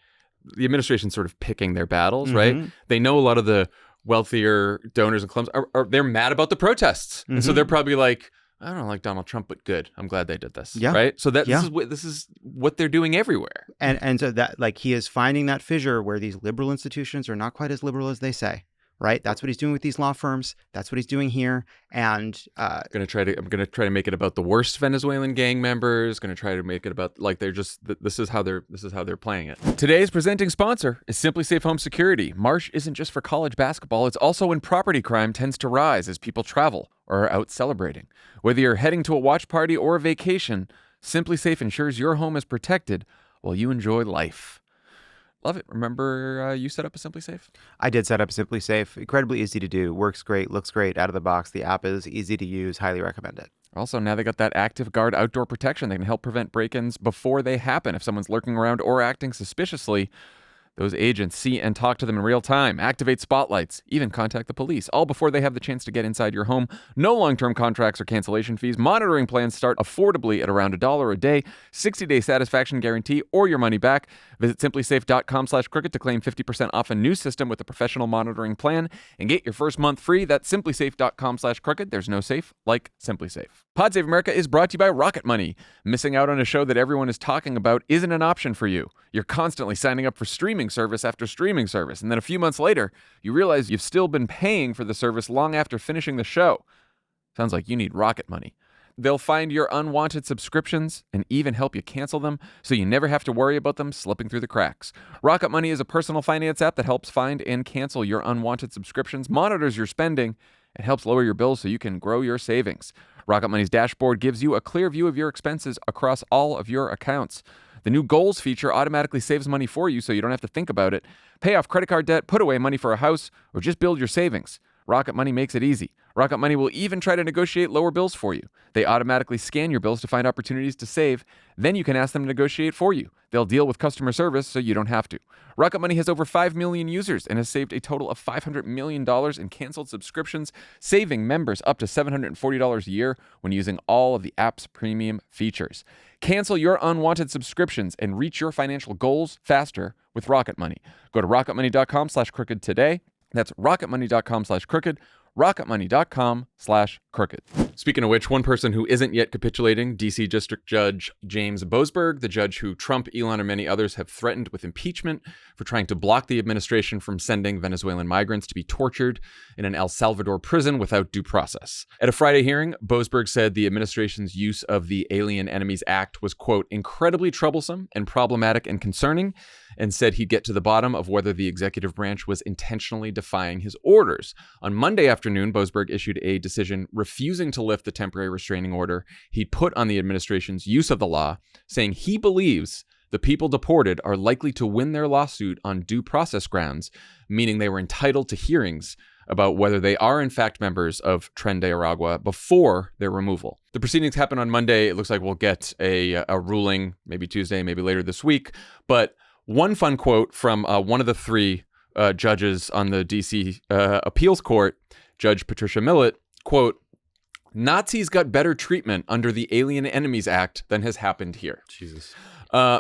[SPEAKER 2] administration's sort of picking their battles, right? They know a lot of the wealthier donors and clubs are they're mad about the protests, and so they're probably like, I don't like Donald Trump, but good. I'm glad they did this.
[SPEAKER 1] Yeah.
[SPEAKER 2] Right. So
[SPEAKER 1] Yeah.
[SPEAKER 2] this is what they're doing everywhere.
[SPEAKER 1] And so that, like, he is finding that fissure where these liberal institutions are not quite as liberal as they say. Right. That's what he's doing with these law firms. That's what he's doing here. And
[SPEAKER 2] I'm gonna try to make it about the worst Venezuelan gang members. Going to try to make it about, like, they're just this is how they're playing it. Today's presenting sponsor is Simply Safe Home Security. Marsh isn't just for college basketball. It's also when property crime tends to rise as people travel or are out celebrating. Whether you're heading to a watch party or a vacation, Simply Safe ensures your home is protected while you enjoy life. Love it. Remember you set up a Simply Safe?
[SPEAKER 1] I did set up Simply Safe. Incredibly easy to do. Works great. Looks great out of the box. The app is easy to use. Highly recommend it.
[SPEAKER 2] Also, now they got that Active Guard outdoor protection that can help prevent break-ins before they happen. If someone's lurking around or acting suspiciously, those agents see and talk to them in real time, activate spotlights, even contact the police, all before they have the chance to get inside your home. No long-term contracts or cancellation fees. Monitoring plans start affordably at around $1 a day, 60-day satisfaction guarantee, or your money back. Visit simplysafe.com/crooked to claim 50% off a new system with a professional monitoring plan and get your first month free. That's simplysafe.com/crooked. There's no safe like Simply Safe. Pod Save America is brought to you by Rocket Money. Missing out on a show that everyone is talking about isn't an option for you. You're constantly signing up for streaming service after streaming service, and then a few months later, you realize you've still been paying for the service long after finishing the show. Sounds like you need Rocket Money. They'll find your unwanted subscriptions and even help you cancel them so you never have to worry about them slipping through the cracks. Rocket Money is a personal finance app that helps find and cancel your unwanted subscriptions, monitors your spending, and helps lower your bills so you can grow your savings. Rocket Money's dashboard gives you a clear view of your expenses across all of your accounts. The new goals feature automatically saves money for you so you don't have to think about it. Pay off credit card debt, put away money for a house, or just build your savings. Rocket Money makes it easy. Rocket Money will even try to negotiate lower bills for you. They automatically scan your bills to find opportunities to save. Then you can ask them to negotiate for you. They'll deal with customer service so you don't have to. Rocket Money has over 5 million users and has saved a total of $500 million in canceled subscriptions, saving members up to $740 a year when using all of the app's premium features. Cancel your unwanted subscriptions and reach your financial goals faster with Rocket Money. Go to rocketmoney.com/crooked today. That's rocketmoney.com/crooked. rocketmoney.com/crooked. Speaking of which, one person who isn't yet capitulating, D.C. District Judge James Boasberg, the judge who Trump, Elon, and many others have threatened with impeachment for trying to block the administration from sending Venezuelan migrants to be tortured in an El Salvador prison without due process. At a Friday hearing, Boasberg said the administration's use of the Alien Enemies Act was, quote, incredibly troublesome and problematic and concerning, and said he'd get to the bottom of whether the executive branch was intentionally defying his orders. On Monday afternoon, Boasberg issued a decision refusing to lift the temporary restraining order he'd put on the administration's use of the law, saying he believes the people deported are likely to win their lawsuit on due process grounds, meaning they were entitled to hearings about whether they are in fact members of Tren de Aragua before their removal. The proceedings happen on Monday. It looks like we'll get a ruling maybe Tuesday, maybe later this week. But one fun quote from one of the three judges on the D.C. Appeals Court, Judge Patricia Millett, quote, Nazis got better treatment under the Alien Enemies Act than has happened here.
[SPEAKER 3] Jesus.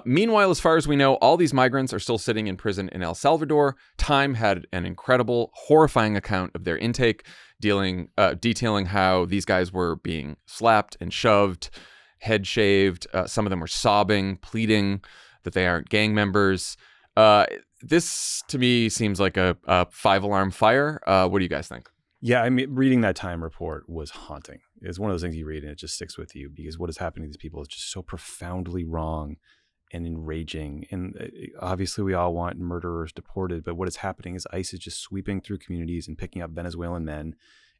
[SPEAKER 2] Meanwhile, as far as we know, all these migrants are still sitting in prison in El Salvador. Time had an incredible, horrifying account of their intake, detailing how these guys were being slapped and shoved, head shaved. Some of them were sobbing, pleading that they aren't gang members. This, to me, seems like a 5-alarm fire. What do you guys think?
[SPEAKER 3] Yeah, I mean, reading that Time report was haunting. It's one of those things you read and it just sticks with you because what is happening to these people is just so profoundly wrong and enraging. And obviously we all want murderers deported, but what is happening is ICE is just sweeping through communities and picking up Venezuelan men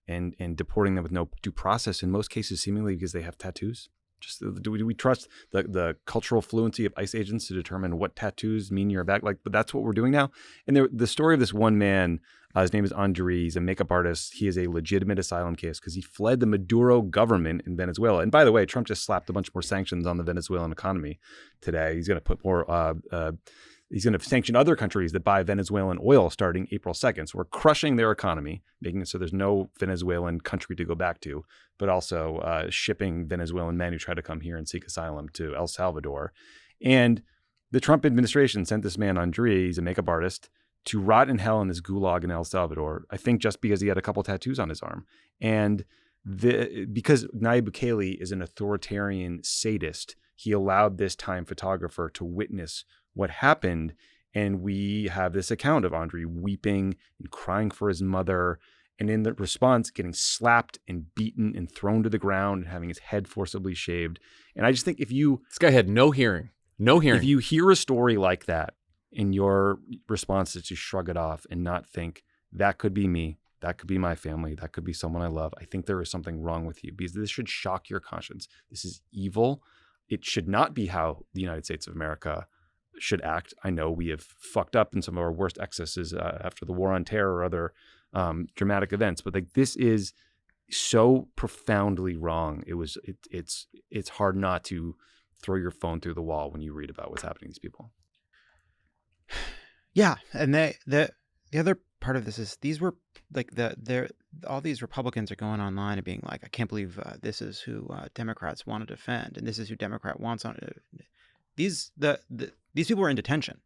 [SPEAKER 3] and deporting them with no due process, in most cases seemingly because they have tattoos. Just do we trust the cultural fluency of ICE agents to determine what tattoos mean you're back? But that's what we're doing now. And the story of this one man, his name is Andre. He's a makeup artist. He is a legitimate asylum case because he fled the Maduro government in Venezuela. And by the way, Trump just slapped a bunch more sanctions on the Venezuelan economy today. He's going to put more. He's going to sanction other countries that buy Venezuelan oil starting April 2nd. So we're crushing their economy, making it so there's no Venezuelan country to go back to, but also shipping Venezuelan men who try to come here and seek asylum to El Salvador. And the Trump administration sent this man, Andre, he's a makeup artist, to rot in hell in this gulag in El Salvador, I think just because he had a couple tattoos on his arm. And because Nayib Bukele is an authoritarian sadist, he allowed this Time photographer to witness what happened. And we have this account of Andre weeping and crying for his mother, and in the response, getting slapped and beaten and thrown to the ground and having his head forcibly shaved. And I just think
[SPEAKER 2] this guy had no hearing.
[SPEAKER 3] If you hear a story like that, and your response is to shrug it off and not think, that could be me, that could be my family, that could be someone I love, I think there is something wrong with you, because this should shock your conscience. This is evil. It should not be how the United States of America should act. I know we have fucked up in some of our worst excesses after the war on terror or other dramatic events, but like, this is so profoundly wrong. It's hard not to throw your phone through the wall when you read about what's happening to these people.
[SPEAKER 1] Yeah, and the other part of this is these were like all these Republicans are going online and being like, I can't believe this is who Democrats want to defend, and this is who Democrat wants on it. These people are in detention,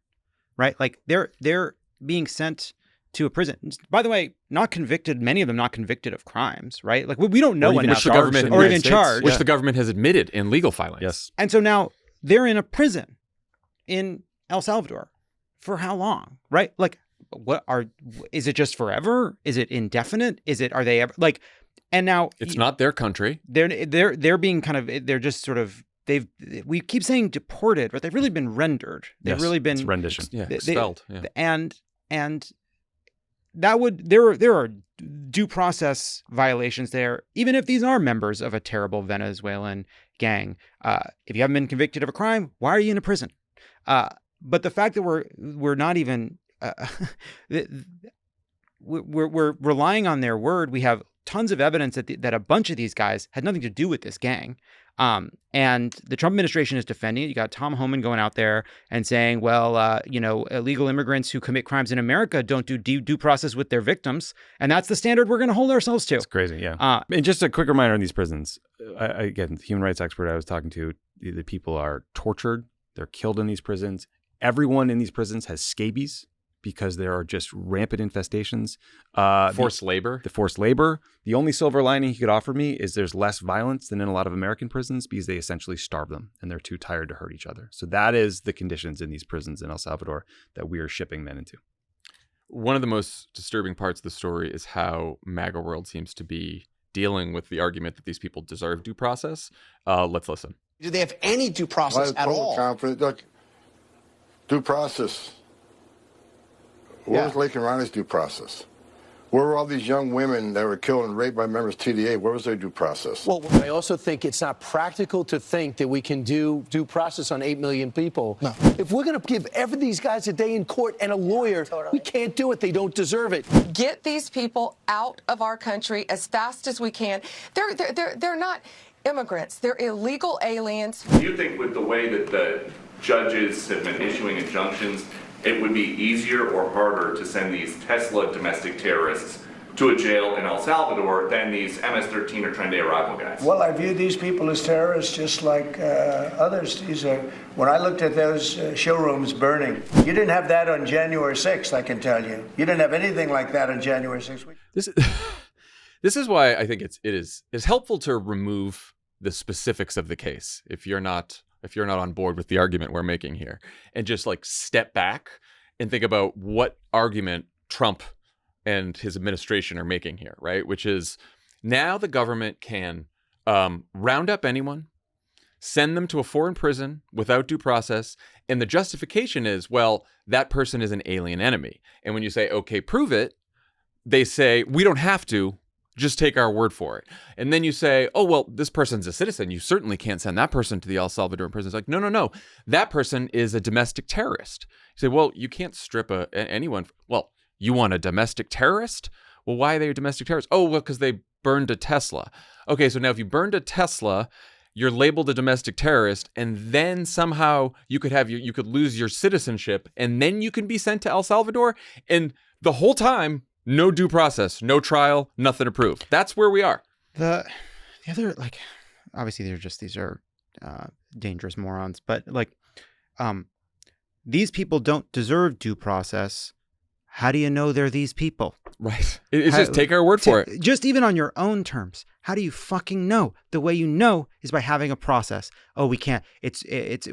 [SPEAKER 1] right? Like they're being sent to a prison. By the way, not convicted. Many of them not convicted of crimes, right? Like we don't know
[SPEAKER 3] or
[SPEAKER 1] enough,
[SPEAKER 3] or
[SPEAKER 1] even charged,
[SPEAKER 2] which the government has admitted in legal filings.
[SPEAKER 3] Yes,
[SPEAKER 1] and so now they're in a prison in El Salvador for how long, right? Like, is it just forever? Is it indefinite? Are they ever like? And now
[SPEAKER 2] it's not their country.
[SPEAKER 1] They're being kind of, they're just sort of, we keep saying deported, but they've really been rendered. They've really been
[SPEAKER 3] it's rendition.
[SPEAKER 2] Expelled.
[SPEAKER 1] And that there are due process violations there, even if these are members of a terrible Venezuelan gang. If you haven't been convicted of a crime, why are you in a prison? But the fact that we're not even we're relying on their word. We have tons of evidence that a bunch of these guys had nothing to do with this gang. And the Trump administration is defending it. You got Tom Homan going out there and saying, well, illegal immigrants who commit crimes in America don't do due process with their victims. And that's the standard we're going to hold ourselves to.
[SPEAKER 3] It's crazy. Yeah. And just a quick reminder on these prisons. Again, the human rights expert I was talking to, the people are tortured. They're killed in these prisons. Everyone in these prisons has scabies because there are just rampant infestations.
[SPEAKER 2] Forced labor.
[SPEAKER 3] The forced labor. The only silver lining he could offer me is there's less violence than in a lot of American prisons because they essentially starve them and they're too tired to hurt each other. So that is the conditions in these prisons in El Salvador that we are shipping men into.
[SPEAKER 2] One of the most disturbing parts of the story is how MAGA World seems to be dealing with the argument that these people deserve due process. Let's listen.
[SPEAKER 4] Do they have any due process at all?
[SPEAKER 5] Confident. Look, due process. Where was Lake and Ronnie's due process? Where were all these young women that were killed and raped by members of TDA? Where was their due process?
[SPEAKER 4] Well, I also think it's not practical to think that we can do due process on 8 million people. No. If we're going to give these guys a day in court and a lawyer, we can't do it. They don't deserve it.
[SPEAKER 6] Get these people out of our country as fast as we can. They're not immigrants. They're illegal aliens.
[SPEAKER 7] Do you think with the way that the judges have been issuing injunctions, it would be easier or harder to send these Tesla domestic terrorists to a jail in El Salvador than these MS-13 or Tren de Aragua guys?
[SPEAKER 8] Well, I view these people as terrorists just like others. When I looked at those showrooms burning, you didn't have that on January 6th, I can tell you. You didn't have anything like that on January 6th.
[SPEAKER 2] This is why I think it's helpful to remove the specifics of the case if you're not on board with the argument we're making here, and just like step back and think about what argument Trump and his administration are making here, right? Which is now the government can round up anyone, send them to a foreign prison without due process, and the justification is, well, that person is an alien enemy. And when you say, okay, prove it, they say, we don't have to. Just take our word for it. And then you say, oh, well, this person's a citizen. You certainly can't send that person to the El Salvadoran prison. It's like, no. That person is a domestic terrorist. You say, well, you can't strip anyone. Well, you want a domestic terrorist? Well, why are they a domestic terrorist? Oh, well, because they burned a Tesla. Okay, so now if you burned a Tesla, you're labeled a domestic terrorist, and then somehow you could lose your citizenship, and then you can be sent to El Salvador. And the whole time, no due process, no trial, nothing to prove. That's where we are.
[SPEAKER 1] The other, like, obviously these are dangerous morons, but like, these people don't deserve due process. How do you know they're these people?
[SPEAKER 2] Right. It's just take our word for it.
[SPEAKER 1] Just even on your own terms. How do you fucking know? The way you know is by having a process. Oh, we can't.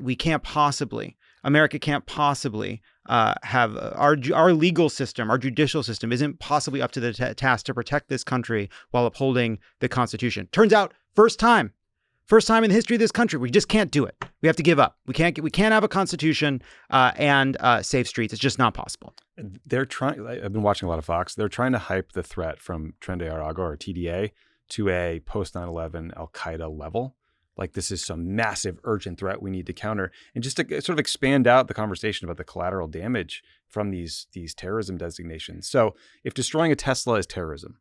[SPEAKER 1] We can't possibly. America can't possibly have our legal system, our judicial system isn't possibly up to the task to protect this country while upholding the Constitution. Turns out, first time in the history of this country, we just can't do it. We have to give up. We can't have a Constitution and safe streets. It's just not possible.
[SPEAKER 3] They're trying. I've been watching a lot of Fox. They're trying to hype the threat from Tren de Aragua or TDA to a post 9/11 Al Qaeda level. Like this is some massive urgent threat we need to counter. And just to sort of expand out the conversation about the collateral damage from these terrorism designations. So if destroying a Tesla is terrorism,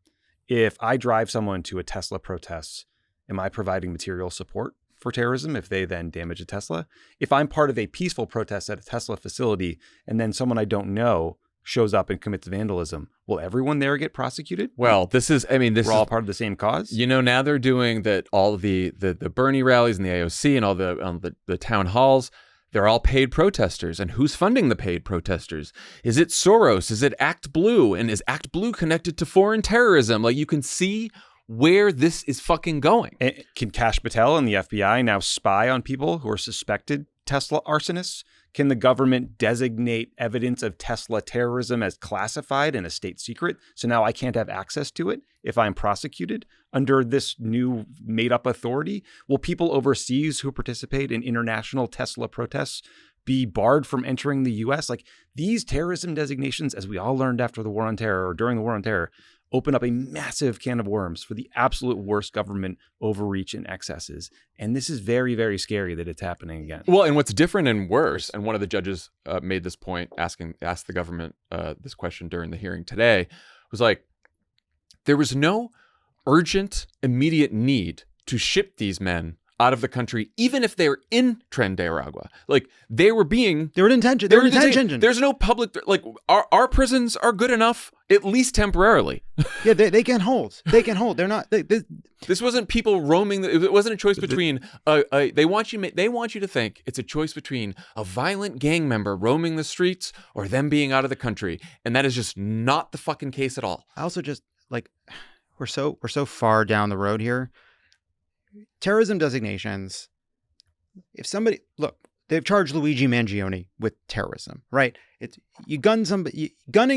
[SPEAKER 3] if I drive someone to a Tesla protest, am I providing material support for terrorism if they then damage a Tesla? If I'm part of a peaceful protest at a Tesla facility and then someone I don't know shows up and commits vandalism, will everyone there get prosecuted?
[SPEAKER 2] Well,
[SPEAKER 3] We're all part of the same cause.
[SPEAKER 2] Now they're doing that. All of the Bernie rallies and the AOC and all the town halls, they're all paid protesters. And who's funding the paid protesters? Is it Soros? Is it Act Blue? And is Act Blue connected to foreign terrorism? Like you can see where this is fucking going.
[SPEAKER 3] And can Kash Patel and the FBI now spy on people who are suspected Tesla arsonists? Can the government designate evidence of Tesla terrorism as classified and a state secret? So now I can't have access to it if I'm prosecuted under this new made-up authority? Will people overseas who participate in international Tesla protests be barred from entering the U.S.? Like these terrorism designations, as we all learned after the War on Terror or during the War on Terror, open up a massive can of worms for the absolute worst government overreach and excesses. And this is very, very scary that it's happening again.
[SPEAKER 2] Well, and what's different and worse, and one of the judges made this point, asked the government this question during the hearing today, was like, there was no urgent, immediate need to ship these men out of the country, even if they're in Tren de Aragua. Like they were in detention. There's no public, like our prisons are good enough, at least temporarily.
[SPEAKER 1] Yeah, they can hold. They're not.
[SPEAKER 2] This wasn't people roaming. It wasn't a choice between. They want you to think it's a choice between a violent gang member roaming the streets or them being out of the country, and that is just not the fucking case at all.
[SPEAKER 1] I also just like we're so far down the road here. Terrorism designations. If somebody they've charged Luigi Mangione with terrorism, right? Gunning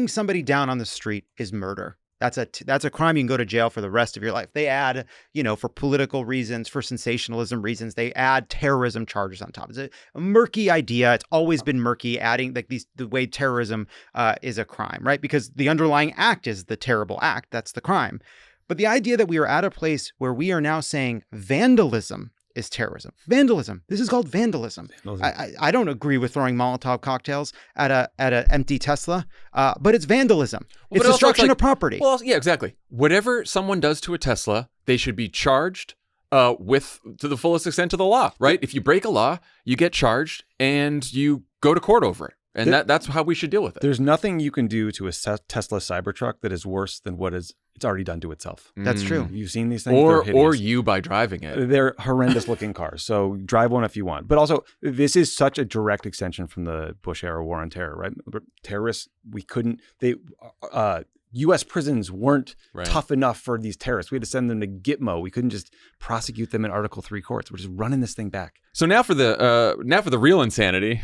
[SPEAKER 1] somebody down on the street is murder. That's a crime. You can go to jail for the rest of your life. They add, for political reasons, for sensationalism reasons, they add terrorism charges on top. It's a murky idea. It's always been murky, adding the way terrorism is a crime, right? Because the underlying act is the terrible act. That's the crime. But the idea that we are at a place where we are now saying vandalism is terrorism. Vandalism. This is called vandalism. I don't agree with throwing Molotov cocktails at an empty Tesla, but it's vandalism. It's destruction of property.
[SPEAKER 2] Well, yeah, exactly. Whatever someone does to a Tesla, they should be charged to the fullest extent of the law, right? If you break a law, you get charged and you go to court over it. And that's how we should deal with it.
[SPEAKER 3] There's nothing you can do to a Tesla Cybertruck that is worse than it's already done to itself.
[SPEAKER 1] That's true.
[SPEAKER 3] You've seen these things?
[SPEAKER 2] Or you by driving it.
[SPEAKER 3] They're horrendous looking cars. So drive one if you want. But also, this is such a direct extension from the Bush era war on terror, right? Terrorists, U.S. prisons weren't tough enough for these terrorists. We had to send them to Gitmo. We couldn't just prosecute them in Article 3 courts. We're just running this thing back.
[SPEAKER 2] So now for the real insanity.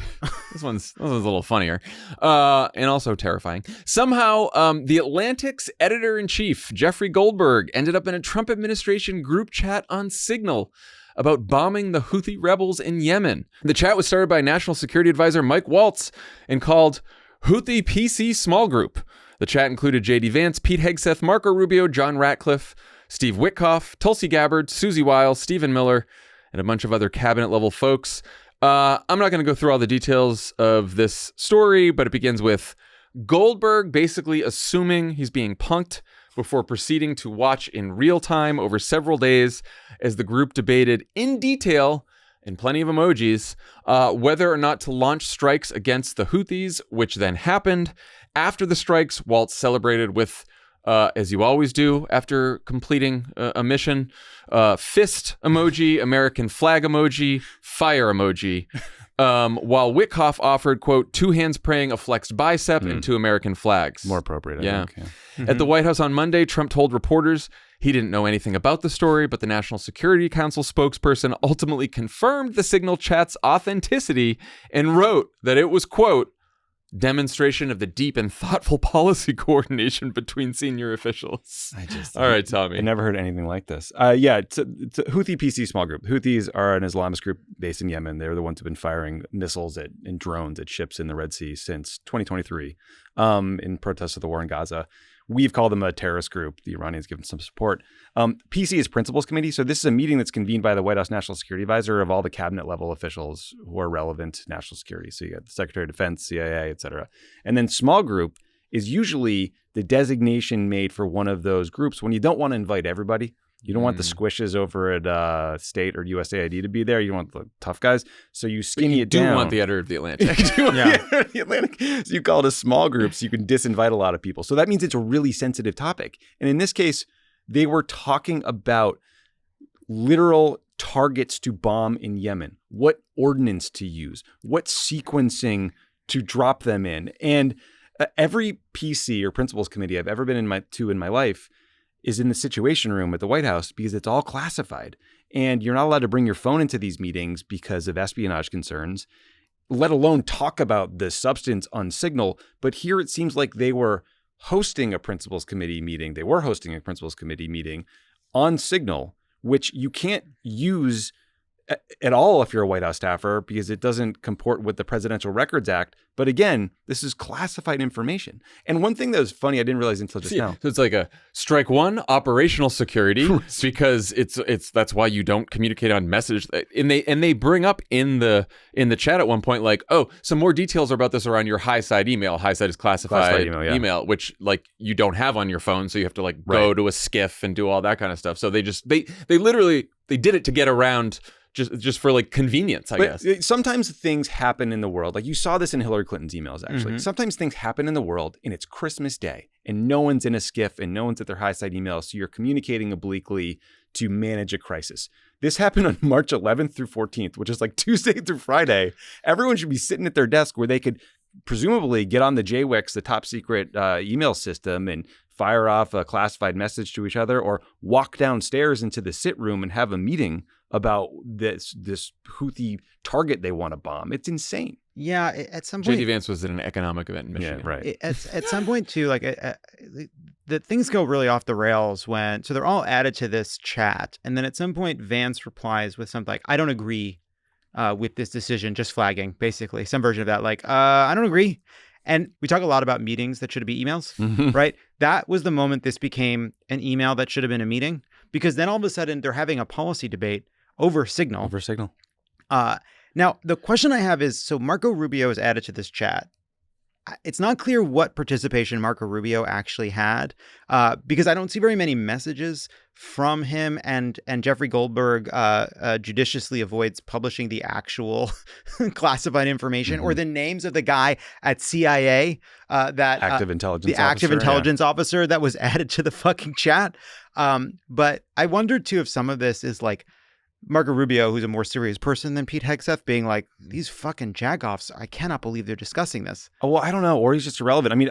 [SPEAKER 2] This one's a little funnier and also terrifying. Somehow, the Atlantic's editor-in-chief, Jeffrey Goldberg, ended up in a Trump administration group chat on Signal about bombing the Houthi rebels in Yemen. The chat was started by National Security Advisor Mike Waltz and called Houthi PC Small Group. The chat included J.D. Vance, Pete Hegseth, Marco Rubio, John Ratcliffe, Steve Witkoff, Tulsi Gabbard, Susie Wiles, Stephen Miller, and a bunch of other cabinet-level folks. I'm not going to go through all the details of this story, but it begins with Goldberg basically assuming he's being punked before proceeding to watch in real time over several days as the group debated in detail, and plenty of emojis, whether or not to launch strikes against the Houthis, which then happened. After the strikes, Waltz celebrated with, as you always do after completing a mission, fist emoji, American flag emoji, fire emoji. While Witkoff offered, quote, 2 hands praying a flexed bicep and 2 American flags.
[SPEAKER 3] More appropriate, I think. Yeah.
[SPEAKER 2] At the White House on Monday, Trump told reporters he didn't know anything about the story, but the National Security Council spokesperson ultimately confirmed the Signal chat's authenticity and wrote that it was, quote, demonstration of the deep and thoughtful policy coordination between senior officials. All right, Tommy.
[SPEAKER 3] I never heard anything like this. It's a Houthi PC small group. Houthis are an Islamist group based in Yemen. They're the ones who've been firing missiles and drones at ships in the Red Sea since 2023 in protest of the war in Gaza. We've called them a terrorist group. The Iranians give them some support. PC is Principals Committee. So this is a meeting that's convened by the White House National Security Advisor of all the cabinet level officials who are relevant to national security. So you got the Secretary of Defense, CIA, et cetera. And then small group is usually the designation made for one of those groups when you don't want to invite everybody. You don't want the squishes over at State or USAID to be there. You don't want the tough guys. So you skinny it down.
[SPEAKER 2] You do want the editor of The Atlantic.
[SPEAKER 3] The Atlantic. So you call it a small group so you can disinvite a lot of people. So that means it's a really sensitive topic. And in this case, they were talking about literal targets to bomb in Yemen, what ordnance to use, what sequencing to drop them in. And every PC or Principals Committee I've ever been in my life is in the Situation Room at the White House because it's all classified. And you're not allowed to bring your phone into these meetings because of espionage concerns, let alone talk about the substance on Signal. But here it seems like they were hosting a Principals Committee meeting. They were hosting a Principals Committee meeting on Signal, which you can't use at all if you're a White House staffer because it doesn't comport with the Presidential Records Act. But again, this is classified information. And one thing that was funny, I didn't realize until just now.
[SPEAKER 2] So it's like a strike one, operational security, because it's that's why you don't communicate on message. And they bring up in the chat at one point, like, oh, some more details about this are on your high side email. High side is classified email, which like you don't have on your phone. So you have to like go to a SCIF and do all that kind of stuff. So they literally did it to get around just for like convenience, I guess.
[SPEAKER 3] Sometimes things happen in the world. Like you saw this in Hillary Clinton's emails, actually. Sometimes things happen in the world and it's Christmas Day and no one's in a SCIF and no one's at their high side email. So you're communicating obliquely to manage a crisis. This happened on March 11th through 14th, which is like Tuesday through Friday. Everyone should be sitting at their desk where they could presumably get on the JWICS, the top secret email system, and fire off a classified message to each other or walk downstairs into the sit room and have a meeting about this Houthi target they want to bomb. It's insane.
[SPEAKER 1] Yeah, at some point,
[SPEAKER 2] JD Vance was at an economic event in Michigan.
[SPEAKER 3] Yeah, right.
[SPEAKER 1] At some point too, like the things go really off the rails when they're all added to this chat, and then at some point Vance replies with something like, "I don't agree with this decision," just flagging basically some version of that, like, "I don't agree." And we talk a lot about meetings that should be emails, right? That was the moment this became an email that should have been a meeting, because then all of a sudden they're having a policy debate over Signal. Now, the question I have is, so Marco Rubio is added to this chat. It's not clear what participation Marco Rubio actually had, because I don't see very many messages from him, and Jeffrey Goldberg judiciously avoids publishing the actual classified information or the names of the guy at CIA, that
[SPEAKER 3] active
[SPEAKER 1] intelligence officer that was added to the fucking chat. But I wondered too if some of this is like Marco Rubio, who's a more serious person than Pete Hegseth, being like, these fucking jagoffs, I cannot believe they're discussing this.
[SPEAKER 3] Oh, well, I don't know. Or he's just irrelevant. I mean,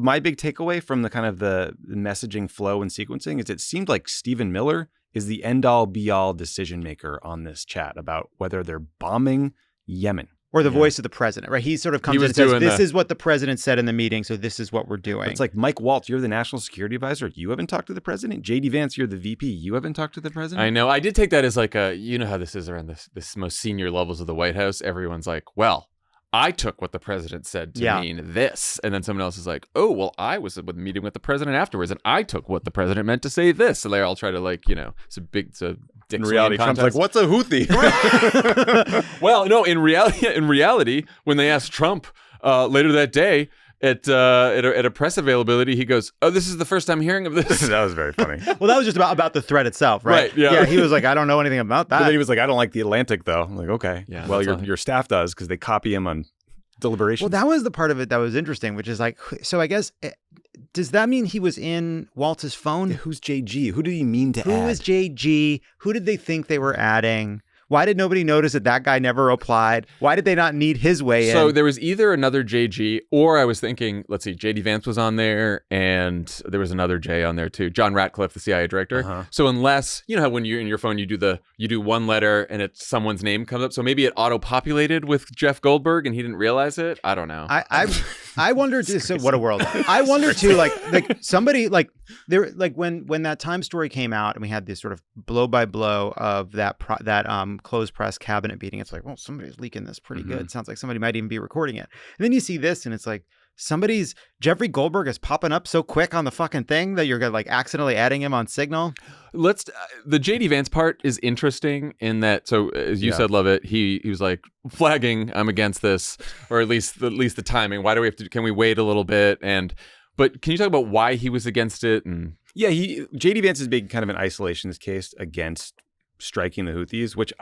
[SPEAKER 3] my big takeaway from the kind of the messaging flow and sequencing is it seemed like Stephen Miller is the end-all, be-all decision maker on this chat about whether they're bombing Yemen.
[SPEAKER 1] Or the voice of the president, right? He sort of comes in and says, this is what the president said in the meeting, so this is what we're doing.
[SPEAKER 3] It's like, Mike Waltz, you're the national security advisor. You haven't talked to the president. JD Vance, you're the VP. You haven't talked to the president.
[SPEAKER 2] I know. I did take that as like you know how this is around this most senior levels of the White House. Everyone's like, well, I took what the president said to mean this. And then someone else is like, oh, well, I was at a meeting with the president afterwards, and I took what the president meant to say this. And they all try to like, it's a
[SPEAKER 3] in reality, Trump's like, what's a Houthi?
[SPEAKER 2] Well, no, in reality, when they asked Trump later that day at a press availability, he goes, oh, this is the first time hearing of this.
[SPEAKER 3] That was very funny.
[SPEAKER 1] Well, that was just about the threat itself, right?
[SPEAKER 2] Yeah.
[SPEAKER 1] He was like, I don't know anything about that.
[SPEAKER 3] But then he was like, I don't like the Atlantic, though. I'm like, okay.
[SPEAKER 2] Yeah,
[SPEAKER 3] well, your staff does, because they copy him on deliberations.
[SPEAKER 1] Well, that was the part of it that was interesting, which is like, so I guess, does that mean he was in Waltz's phone?
[SPEAKER 3] Who's JG? Who did he mean to add?
[SPEAKER 1] Who is JG? Who did they think they were adding? Why did nobody notice that guy never replied? Why did they not need his way in?
[SPEAKER 2] So there was either another JG, or I was thinking, let's see, JD Vance was on there, and there was another J on there too, John Ratcliffe, the CIA director. So unless, you know how when you're in your phone, you do one letter and it's someone's name comes up. So maybe it auto-populated with Jeff Goldberg and he didn't realize it. I don't know.
[SPEAKER 1] I wonder too. So what a world. I wonder too. Like somebody when that Time story came out and we had this sort of blow by blow of that closed press cabinet meeting. It's like, well, somebody's leaking this pretty good. Sounds like somebody might even be recording it. And then you see this, and it's like Jeffrey Goldberg is popping up so quick on the fucking thing that you're gonna like accidentally adding him on Signal.
[SPEAKER 2] The JD Vance part is interesting in that. So as you said, Lovett, he was like flagging, I'm against this, or at least the timing. Why do we have to? Can we wait a little bit? But can you talk about why he was against it? And
[SPEAKER 3] JD Vance is being kind of an isolationist case against striking the Houthis, which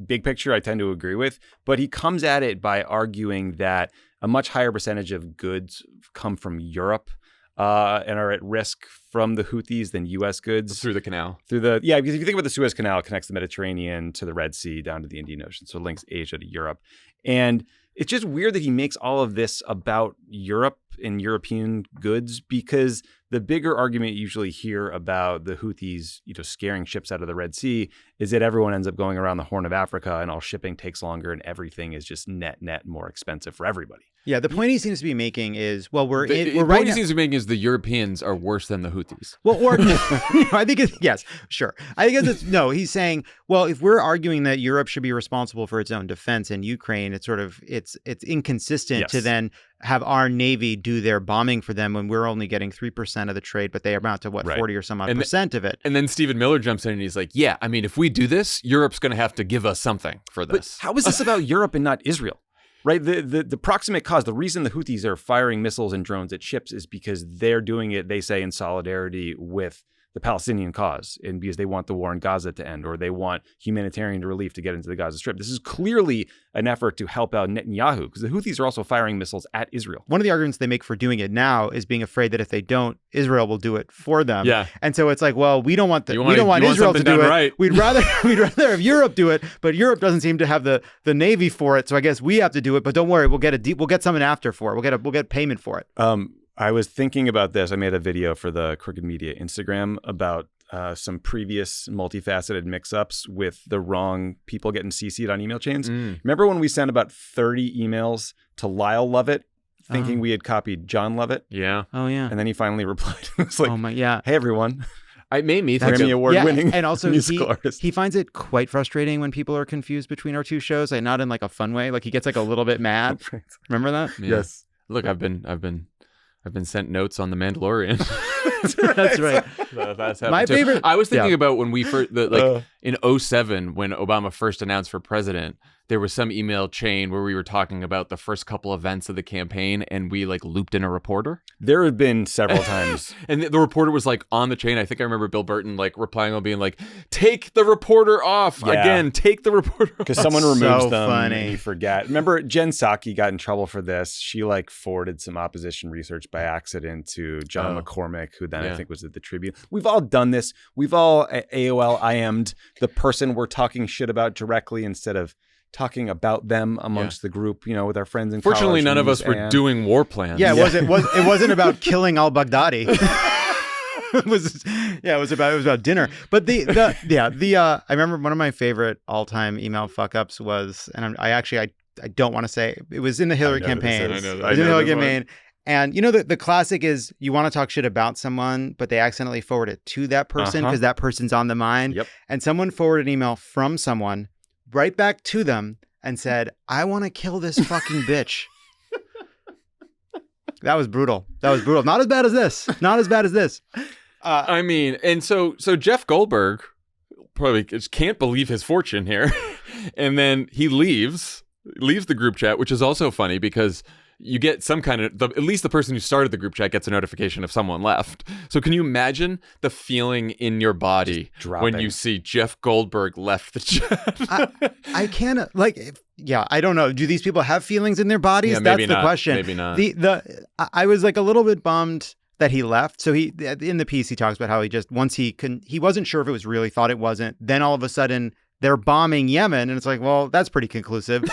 [SPEAKER 3] big picture I tend to agree with. But he comes at it by arguing that a much higher percentage of goods come from Europe and are at risk from the Houthis than U.S. goods.
[SPEAKER 2] Through the canal.
[SPEAKER 3] Because if you think about the Suez Canal, it connects the Mediterranean to the Red Sea down to the Indian Ocean. So it links Asia to Europe. And it's just weird that he makes all of this about Europe and European goods, because the bigger argument you usually hear about the Houthis, scaring ships out of the Red Sea is that everyone ends up going around the Horn of Africa and all shipping takes longer and everything is just net more expensive for everybody.
[SPEAKER 1] Yeah, the point he seems to be making is, well,
[SPEAKER 2] the point he seems to be making is the Europeans are worse than the Houthis.
[SPEAKER 1] Well, or I think yes, sure. I think he's saying, well, if we're arguing that Europe should be responsible for its own defense in Ukraine, it's sort of it's inconsistent to then have our Navy do their bombing for them when we're only getting 3% of the trade, but they amount to 40 or some odd percent of it.
[SPEAKER 2] And then Stephen Miller jumps in and he's like, yeah, I mean, if we do this, Europe's going to have to give us something for this.
[SPEAKER 3] But how is this about Europe and not Israel? Right? The proximate cause, the reason the Houthis are firing missiles and drones at ships is because they're doing it, they say, in solidarity with the Palestinian cause, and because they want the war in Gaza to end, or they want humanitarian relief to get into the Gaza Strip. This is clearly an effort to help out Netanyahu, because the Houthis are also firing missiles at Israel.
[SPEAKER 1] One of the arguments they make for doing it now is being afraid that if they don't, Israel will do it for them.
[SPEAKER 2] Yeah.
[SPEAKER 1] And so it's like, well, we don't want Israel to do it.
[SPEAKER 2] Right.
[SPEAKER 1] We'd rather have Europe do it, but Europe doesn't seem to have the Navy for it. So I guess we have to do it. But don't worry, we'll get something after for it. We'll get payment for it.
[SPEAKER 3] I was thinking about this. I made a video for the Crooked Media Instagram about some previous multifaceted mix-ups with the wrong people getting CC'd on email chains. Remember when we sent about 30 emails to Lyle Lovett thinking we had copied Jon Lovett?
[SPEAKER 2] Yeah.
[SPEAKER 1] Oh, yeah.
[SPEAKER 3] And then he finally replied. It was like, hey, everyone.
[SPEAKER 2] It made me think
[SPEAKER 3] Grammy Award-winning
[SPEAKER 1] and also
[SPEAKER 3] musical artist.
[SPEAKER 1] He finds it quite frustrating when people are confused between our two shows. Like, not in like a fun way. Like he gets like a little bit mad. Remember that?
[SPEAKER 2] Yeah.
[SPEAKER 3] Yes.
[SPEAKER 2] Look, I've been sent notes on The Mandalorian.
[SPEAKER 1] That's right.
[SPEAKER 2] That's
[SPEAKER 1] my
[SPEAKER 2] too.
[SPEAKER 1] favorite.
[SPEAKER 2] I was thinking about when we first, in 2007, when Obama first announced for president, there was some email chain where we were talking about the first couple events of the campaign, and we like looped in a reporter.
[SPEAKER 3] There have been several times.
[SPEAKER 2] And the reporter was like on the chain. I think I remember Bill Burton like replying on being like, take the reporter off.
[SPEAKER 3] Yeah.
[SPEAKER 2] Again, take the reporter off.
[SPEAKER 3] Because someone removes
[SPEAKER 1] so
[SPEAKER 3] them
[SPEAKER 1] funny.
[SPEAKER 3] and you forget. Remember, Jen Psaki got in trouble for this. She like forwarded some opposition research by accident to John McCormick, who then I think was at the Tribune. We've all done this. We've all AOL IM'd the person we're talking shit about directly instead of talking about them amongst the group, with our friends in
[SPEAKER 2] Fortunately,
[SPEAKER 3] college.
[SPEAKER 2] none of us were doing war plans.
[SPEAKER 1] Yeah, it wasn't about killing al-Baghdadi. It was about dinner. But I remember one of my favorite all-time email fuck-ups was, and I don't want to say, it was in the Hillary campaign.
[SPEAKER 2] I know
[SPEAKER 1] It was in the Hillary campaign. And the classic is you want to talk shit about someone, but they accidentally forward it to that person because that person's on the mind.
[SPEAKER 2] Yep.
[SPEAKER 1] And someone forwarded an email from someone right back to them and said, I want to kill this fucking bitch. That was brutal. Not as bad as this.
[SPEAKER 2] I mean, and so Jeff Goldberg probably just can't believe his fortune here. And then he leaves the group chat, which is also funny because you get some kind of, at least the person who started the group chat gets a notification if someone left. So can you imagine the feeling in your body when you see Jeff Goldberg left the chat?
[SPEAKER 1] I can't, I don't know. Do these people have feelings in their bodies?
[SPEAKER 2] Yeah,
[SPEAKER 1] That's the
[SPEAKER 2] not.
[SPEAKER 1] question.
[SPEAKER 2] Maybe not.
[SPEAKER 1] I was like a little bit bummed that he left. So in the piece, he talks about how he wasn't sure if it was real. He thought it wasn't. Then all of a sudden, they're bombing Yemen. And it's like, well, that's pretty conclusive.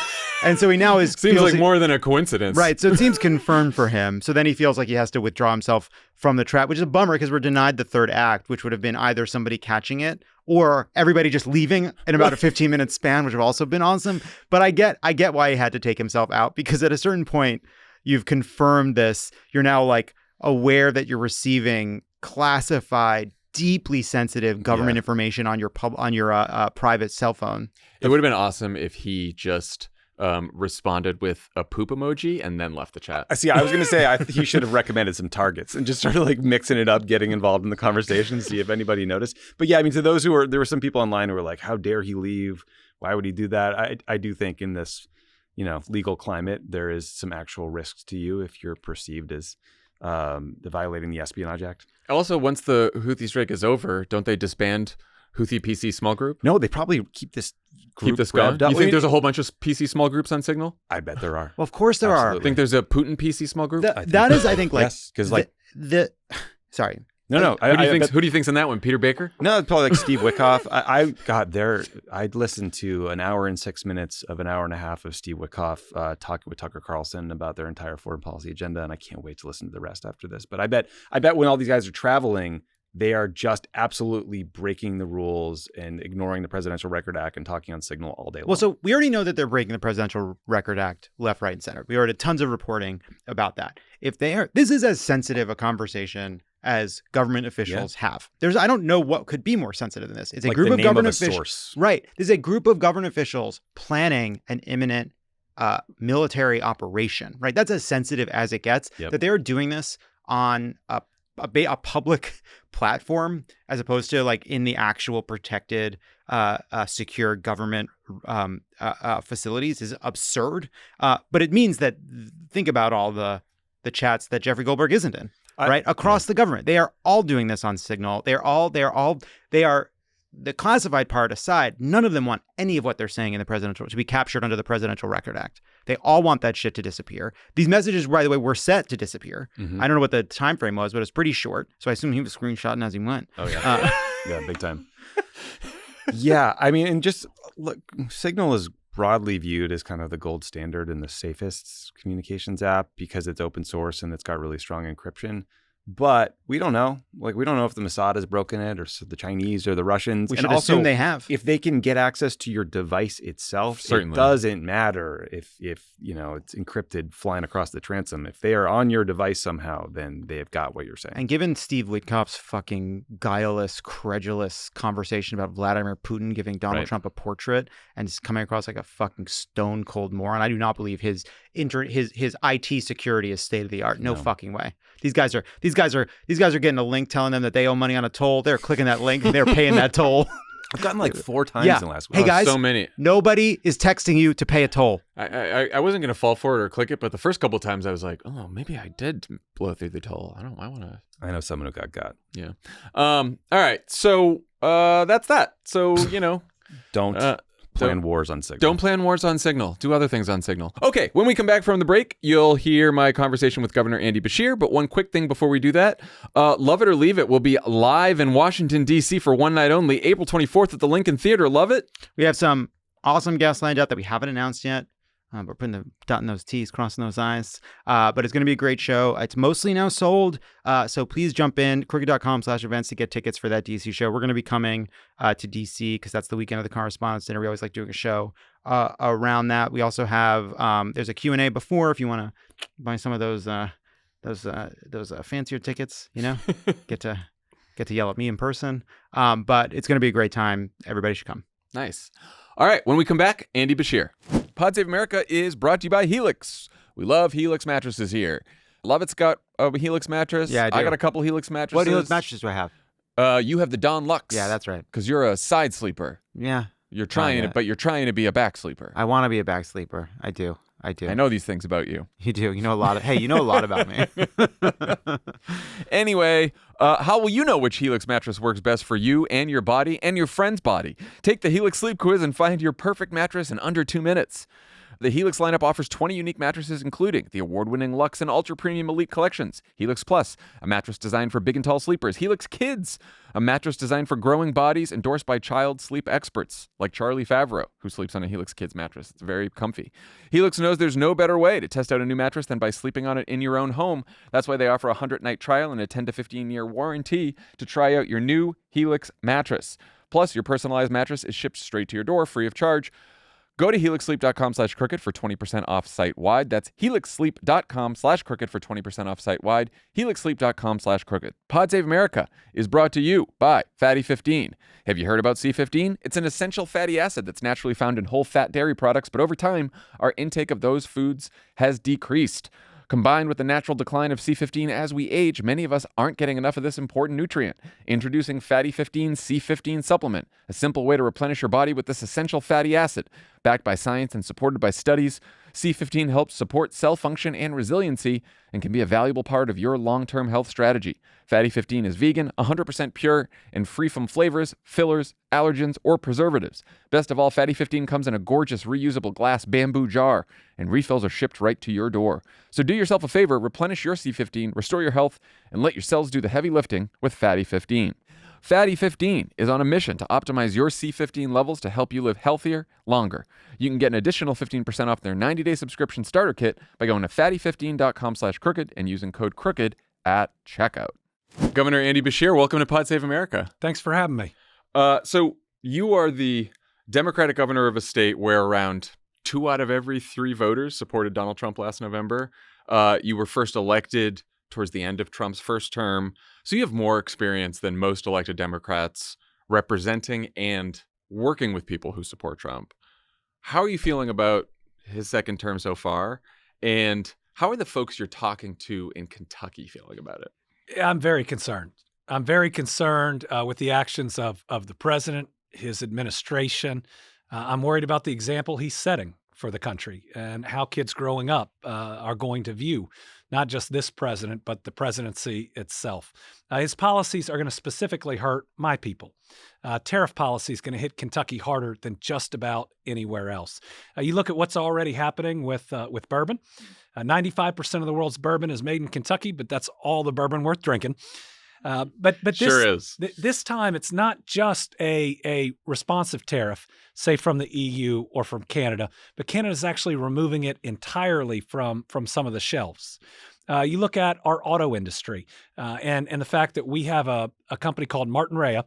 [SPEAKER 1] And so he now
[SPEAKER 2] Seems like more than a coincidence.
[SPEAKER 1] Right. So it seems confirmed for him. So then he feels like he has to withdraw himself from the trap, which is a bummer because we're denied the third act, which would have been either somebody catching it or everybody just leaving in about a 15-minute span, which would have also been awesome. But I get why he had to take himself out, because at a certain point, you've confirmed this. You're now like aware that you're receiving classified, deeply sensitive government information on your private cell phone.
[SPEAKER 2] It would have been awesome if he just responded with a poop emoji and then left the chat.
[SPEAKER 3] See, I was going to say he should have recommended some targets and just started like mixing it up, getting involved in the conversation, see if anybody noticed. But yeah, I mean, to those there were some people online who were like, how dare he leave? Why would he do that? I do think in this, legal climate, there is some actual risks to you if you're perceived as violating the Espionage Act.
[SPEAKER 2] Also, once the Houthi strike is over, don't they disband Houthi PC small group?
[SPEAKER 3] No, they probably keep this group
[SPEAKER 2] going.
[SPEAKER 3] up.
[SPEAKER 2] You think there's a whole bunch of PC small groups on Signal?
[SPEAKER 3] I bet there are.
[SPEAKER 1] Well, of course there are.
[SPEAKER 2] Think there's a Putin PC small group?
[SPEAKER 1] That is, I think, like
[SPEAKER 3] yes, because like
[SPEAKER 1] sorry.
[SPEAKER 3] No.
[SPEAKER 2] Who do you think's in that one? Peter Baker?
[SPEAKER 3] No, it's probably like Steve Witkoff. I got there. I'd listened to an hour and 6 minutes of an hour and a half of Steve Witkoff talking with Tucker Carlson about their entire foreign policy agenda, and I can't wait to listen to the rest after this. But I bet when all these guys are traveling, they are just absolutely breaking the rules and ignoring the Presidential Record Act and talking on Signal all day long.
[SPEAKER 1] Well, so we already know that they're breaking the Presidential Record Act left, right, and center. We already had tons of reporting about that. If they are, this is as sensitive a conversation as government officials have. I don't know what could be more sensitive than this. It's a
[SPEAKER 3] like
[SPEAKER 1] group of government
[SPEAKER 3] officials.
[SPEAKER 1] Right. There's a group of government officials planning an imminent military operation, right? That's as sensitive as it gets, that they're doing this on a public platform as opposed to like in the actual protected, secure government facilities is absurd. But it means that think about all the chats that Jeffrey Goldberg isn't in, right? Across the government. They are all doing this on Signal. They are the classified part aside, none of them want any of what they're saying in the presidential to be captured under the Presidential Record Act. They all want that shit to disappear. These messages, by the way, were set to disappear. Mm-hmm. I don't know what the time frame was, but it's pretty short. So I assume he was screenshotting as he went.
[SPEAKER 3] Oh yeah, yeah, big time. Yeah, I mean, and just look, Signal is broadly viewed as kind of the gold standard and the safest communications app because it's open source and it's got really strong encryption. But we don't know. Like, we don't know if the Mossad has broken it or the Chinese or the Russians.
[SPEAKER 1] We should assume they have.
[SPEAKER 3] If they can get access to your device itself, certainly. It doesn't matter if it's encrypted flying across the transom. If they are on your device somehow, then they have got what you're saying.
[SPEAKER 1] And given Steve Witkoff's fucking guileless, credulous conversation about Vladimir Putin giving Donald Trump a portrait and just coming across like a fucking stone cold moron, I do not believe his IT security is state of the art. No fucking way. These guys are getting a link telling them that they owe money on a toll. They're clicking that link and they're paying that toll.
[SPEAKER 3] I've gotten like 4 times in the last week.
[SPEAKER 1] Hey guys,
[SPEAKER 2] so many.
[SPEAKER 1] Nobody is texting you to pay a toll.
[SPEAKER 2] I wasn't gonna fall for it or click it, but the first couple of times I was like, oh, maybe I did blow through the toll. I know
[SPEAKER 3] someone who got.
[SPEAKER 2] Yeah. All right. So that's that. So
[SPEAKER 3] don't plan wars on Signal.
[SPEAKER 2] Don't plan wars on Signal. Do other things on Signal. Okay, when we come back from the break, you'll hear my conversation with Governor Andy Beshear. But one quick thing before we do that, Love It or Leave It will be live in Washington, D.C. for one night only, April 24th at the Lincoln Theater. Love it?
[SPEAKER 1] We have some awesome guests lined up that we haven't announced yet. We're putting the dotting those T's, crossing those I's. But it's going to be a great show. It's mostly now sold. So please jump in, crooked.com/events to get tickets for that DC show. We're going to be coming to DC because that's the weekend of the Correspondents' Dinner. We always like doing a show around that. We also have, there's a Q&A before if you want to buy some of those fancier tickets, get to yell at me in person. But it's going to be a great time. Everybody should come.
[SPEAKER 2] Nice. All right, when we come back, Andy Beshear. Pod Save America is brought to you by Helix. We love Helix mattresses here. Lovett's got a Helix mattress.
[SPEAKER 1] Yeah,
[SPEAKER 2] I got a couple Helix mattresses.
[SPEAKER 1] What Helix mattresses do I have?
[SPEAKER 2] You have the Dawn Luxe.
[SPEAKER 1] Yeah, that's right.
[SPEAKER 2] Because you're a side sleeper.
[SPEAKER 1] Yeah.
[SPEAKER 2] You're trying to be a back sleeper.
[SPEAKER 1] I want to be a back sleeper. I do.
[SPEAKER 2] I know these things about you.
[SPEAKER 1] You do. You know a lot about me.
[SPEAKER 2] Anyway, how will you know which Helix mattress works best for you and your body and your friend's body? Take the Helix Sleep Quiz and find your perfect mattress in under 2 minutes. The Helix lineup offers 20 unique mattresses, including the award-winning Luxe and Ultra Premium Elite collections, Helix Plus, a mattress designed for big and tall sleepers, Helix Kids, a mattress designed for growing bodies, endorsed by child sleep experts like Charlie Favreau, who sleeps on a Helix Kids mattress. It's very comfy. Helix knows there's no better way to test out a new mattress than by sleeping on it in your own home. That's why they offer a 100-night trial and a 10 to 15-year warranty to try out your new Helix mattress. Plus, your personalized mattress is shipped straight to your door free of charge. Go to helixsleep.com/crooked for 20% off site-wide. That's helixsleep.com/crooked for 20% off site-wide. helixsleep.com/crooked. Pod Save America is brought to you by Fatty 15. Have you heard about C15? It's an essential fatty acid that's naturally found in whole fat dairy products, but over time, our intake of those foods has decreased. Combined with the natural decline of C15 as we age, many of us aren't getting enough of this important nutrient. Introducing Fatty 15 C15 supplement, a simple way to replenish your body with this essential fatty acid. Backed by science and supported by studies, C15 helps support cell function and resiliency and can be a valuable part of your long-term health strategy. Fatty 15 is vegan, 100% pure, and free from flavors, fillers, allergens, or preservatives. Best of all, Fatty 15 comes in a gorgeous reusable glass bamboo jar, and refills are shipped right to your door. So do yourself a favor, replenish your C15, restore your health, and let your cells do the heavy lifting with Fatty 15. Fatty 15 is on a mission to optimize your C15 levels to help you live healthier, longer. You can get an additional 15% off their 90-day subscription starter kit by going to fatty15.com/crooked and using code crooked at checkout. Governor Andy Beshear, welcome to Pod Save America.
[SPEAKER 9] Thanks for having me.
[SPEAKER 2] So you are the Democratic governor of a state where around 2 out of every 3 voters supported Donald Trump last November. You were first elected towards the end of Trump's first term. So you have more experience than most elected Democrats representing and working with people who support Trump. How are you feeling about his second term so far? And how are the folks you're talking to in Kentucky feeling about it?
[SPEAKER 9] I'm very concerned. I'm very concerned with the actions of the president, his administration. I'm worried about the example he's setting for the country and how kids growing up are going to view not just this president, but the presidency itself. His policies are going to specifically hurt my people. Tariff policy is going to hit Kentucky harder than just about anywhere else. You look at what's already happening with bourbon. 95% of the world's bourbon is made in Kentucky, but that's all the bourbon worth drinking. But this,
[SPEAKER 2] sure is.
[SPEAKER 9] This time, it's not just a responsive tariff, say from the EU or from Canada, but Canada is actually removing it entirely from some of the shelves. You look at our auto industry and the fact that we have a company called Martin Rea.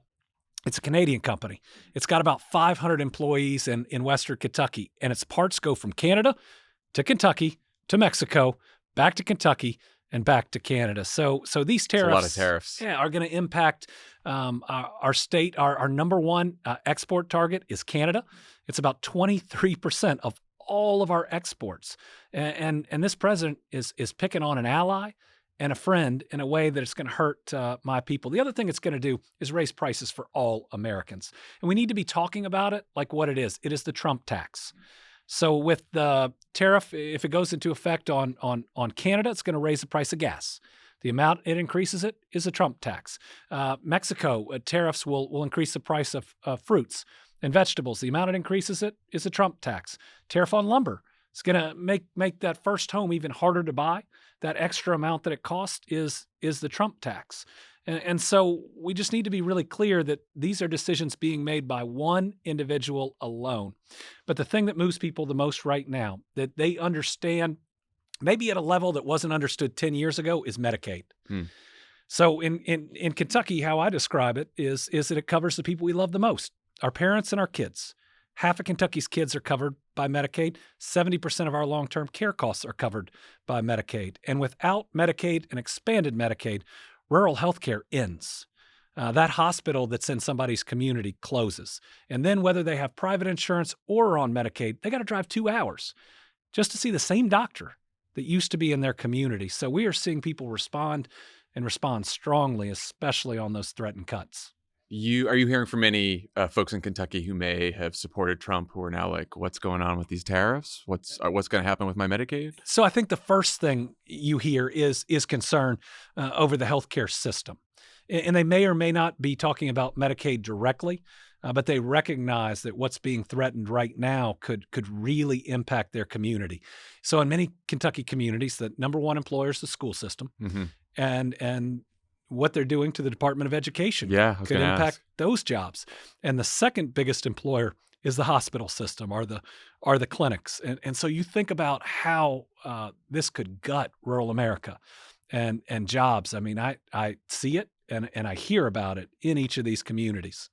[SPEAKER 9] It's a Canadian company. It's got about 500 employees in Western Kentucky, and its parts go from Canada to Kentucky to Mexico, back to Kentucky, and back to Canada. So these tariffs,
[SPEAKER 2] a lot of tariffs,
[SPEAKER 9] are going to impact our state. Our number one export target is Canada. It's about 23% of all of our exports, and this president is picking on an ally and a friend in a way that it's going to hurt my people. The other thing it's going to do is raise prices for all Americans, and we need to be talking about it like what it is. It is the Trump tax. So with the tariff, if it goes into effect on Canada, it's going to raise the price of gas. The amount it increases it is a Trump tax. Mexico, tariffs will increase the price of fruits and vegetables. The amount it increases it is a Trump tax. Tariff on lumber. It's going to make that first home even harder to buy. That extra amount that it costs is the Trump tax. And so we just need to be really clear that these are decisions being made by one individual alone. But the thing that moves people the most right now, that they understand maybe at a level that wasn't understood 10 years ago, is Medicaid. So in Kentucky, how I describe it is that it covers the people we love the most, our parents and our kids. Half of Kentucky's kids are covered by Medicaid. 70% of our long-term care costs are covered by Medicaid. And without Medicaid and expanded Medicaid, rural health care ends. That hospital that's in somebody's community closes. And then whether they have private insurance or on Medicaid, they got to drive 2 hours just to see the same doctor that used to be in their community. So we are seeing people respond strongly, especially on those threatened cuts.
[SPEAKER 2] Are you hearing from any folks in Kentucky who may have supported Trump who are now like, what's going on with these tariffs? What's going to happen with my Medicaid?
[SPEAKER 9] So I think the first thing you hear is concern over the healthcare system. And they may or may not be talking about Medicaid directly, but they recognize that what's being threatened right now could really impact their community. So in many Kentucky communities, the number one employer is the school system, and what they're doing to the Department of Education could impact those jobs. And the second biggest employer is the hospital system, are the clinics. And so you think about how this could gut rural America and jobs. I mean, I see it and I hear about it in each of these communities.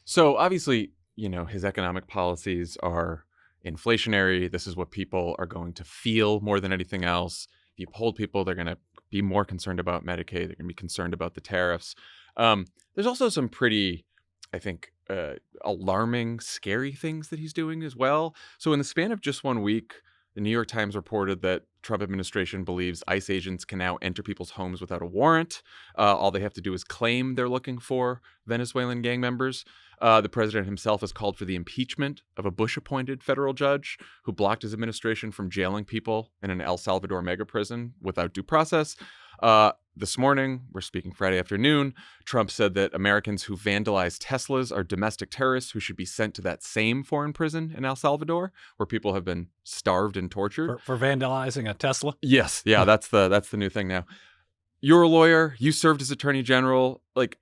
[SPEAKER 2] So obviously, his economic policies are inflationary. This is what people are going to feel more than anything else. If you poll people, they're going to be more concerned about Medicaid. They're going to be concerned about the tariffs. There's also some pretty, I think, alarming, scary things that he's doing as well. So in the span of just 1 week, the New York Times reported that Trump administration believes ICE agents can now enter people's homes without a warrant. All they have to do is claim they're looking for Venezuelan gang members. The president himself has called for the impeachment of a Bush-appointed federal judge who blocked his administration from jailing people in an El Salvador mega prison without due process. This morning, we're speaking Friday afternoon, Trump said that Americans who vandalize Teslas are domestic terrorists who should be sent to that same foreign prison in El Salvador, where people have been starved and tortured.
[SPEAKER 9] For vandalizing a Tesla?
[SPEAKER 2] Yes. Yeah, that's the new thing now. You're a lawyer. You served as attorney general. Like,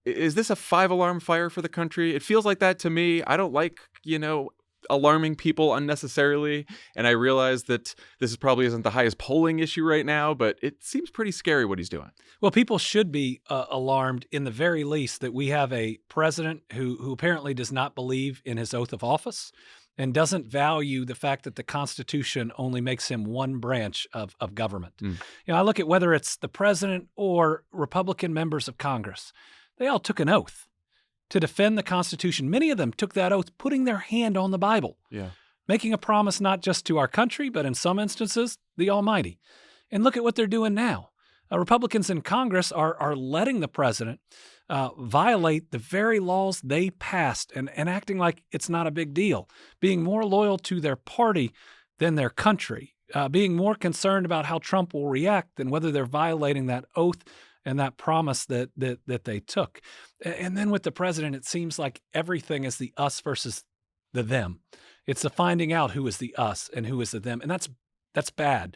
[SPEAKER 2] is this a 5-alarm fire for the country? It feels like that to me. I don't like, alarming people unnecessarily. And I realize that this probably isn't the highest polling issue right now, but it seems pretty scary what he's doing.
[SPEAKER 9] Well, people should be alarmed in the very least that we have a president who apparently does not believe in his oath of office and doesn't value the fact that the Constitution only makes him one branch of government. I look at whether it's the president or Republican members of Congress. They all took an oath to defend the Constitution. Many of them took that oath putting their hand on the Bible, making a promise not just to our country, but in some instances, the Almighty. And look at what they're doing now. Republicans in Congress are letting the president violate the very laws they passed and acting like it's not a big deal, being more loyal to their party than their country, being more concerned about how Trump will react than whether they're violating that oath and that promise that they took. And then with the president, it seems like everything is the us versus the them. It's the finding out who is the us and who is the them. And that's bad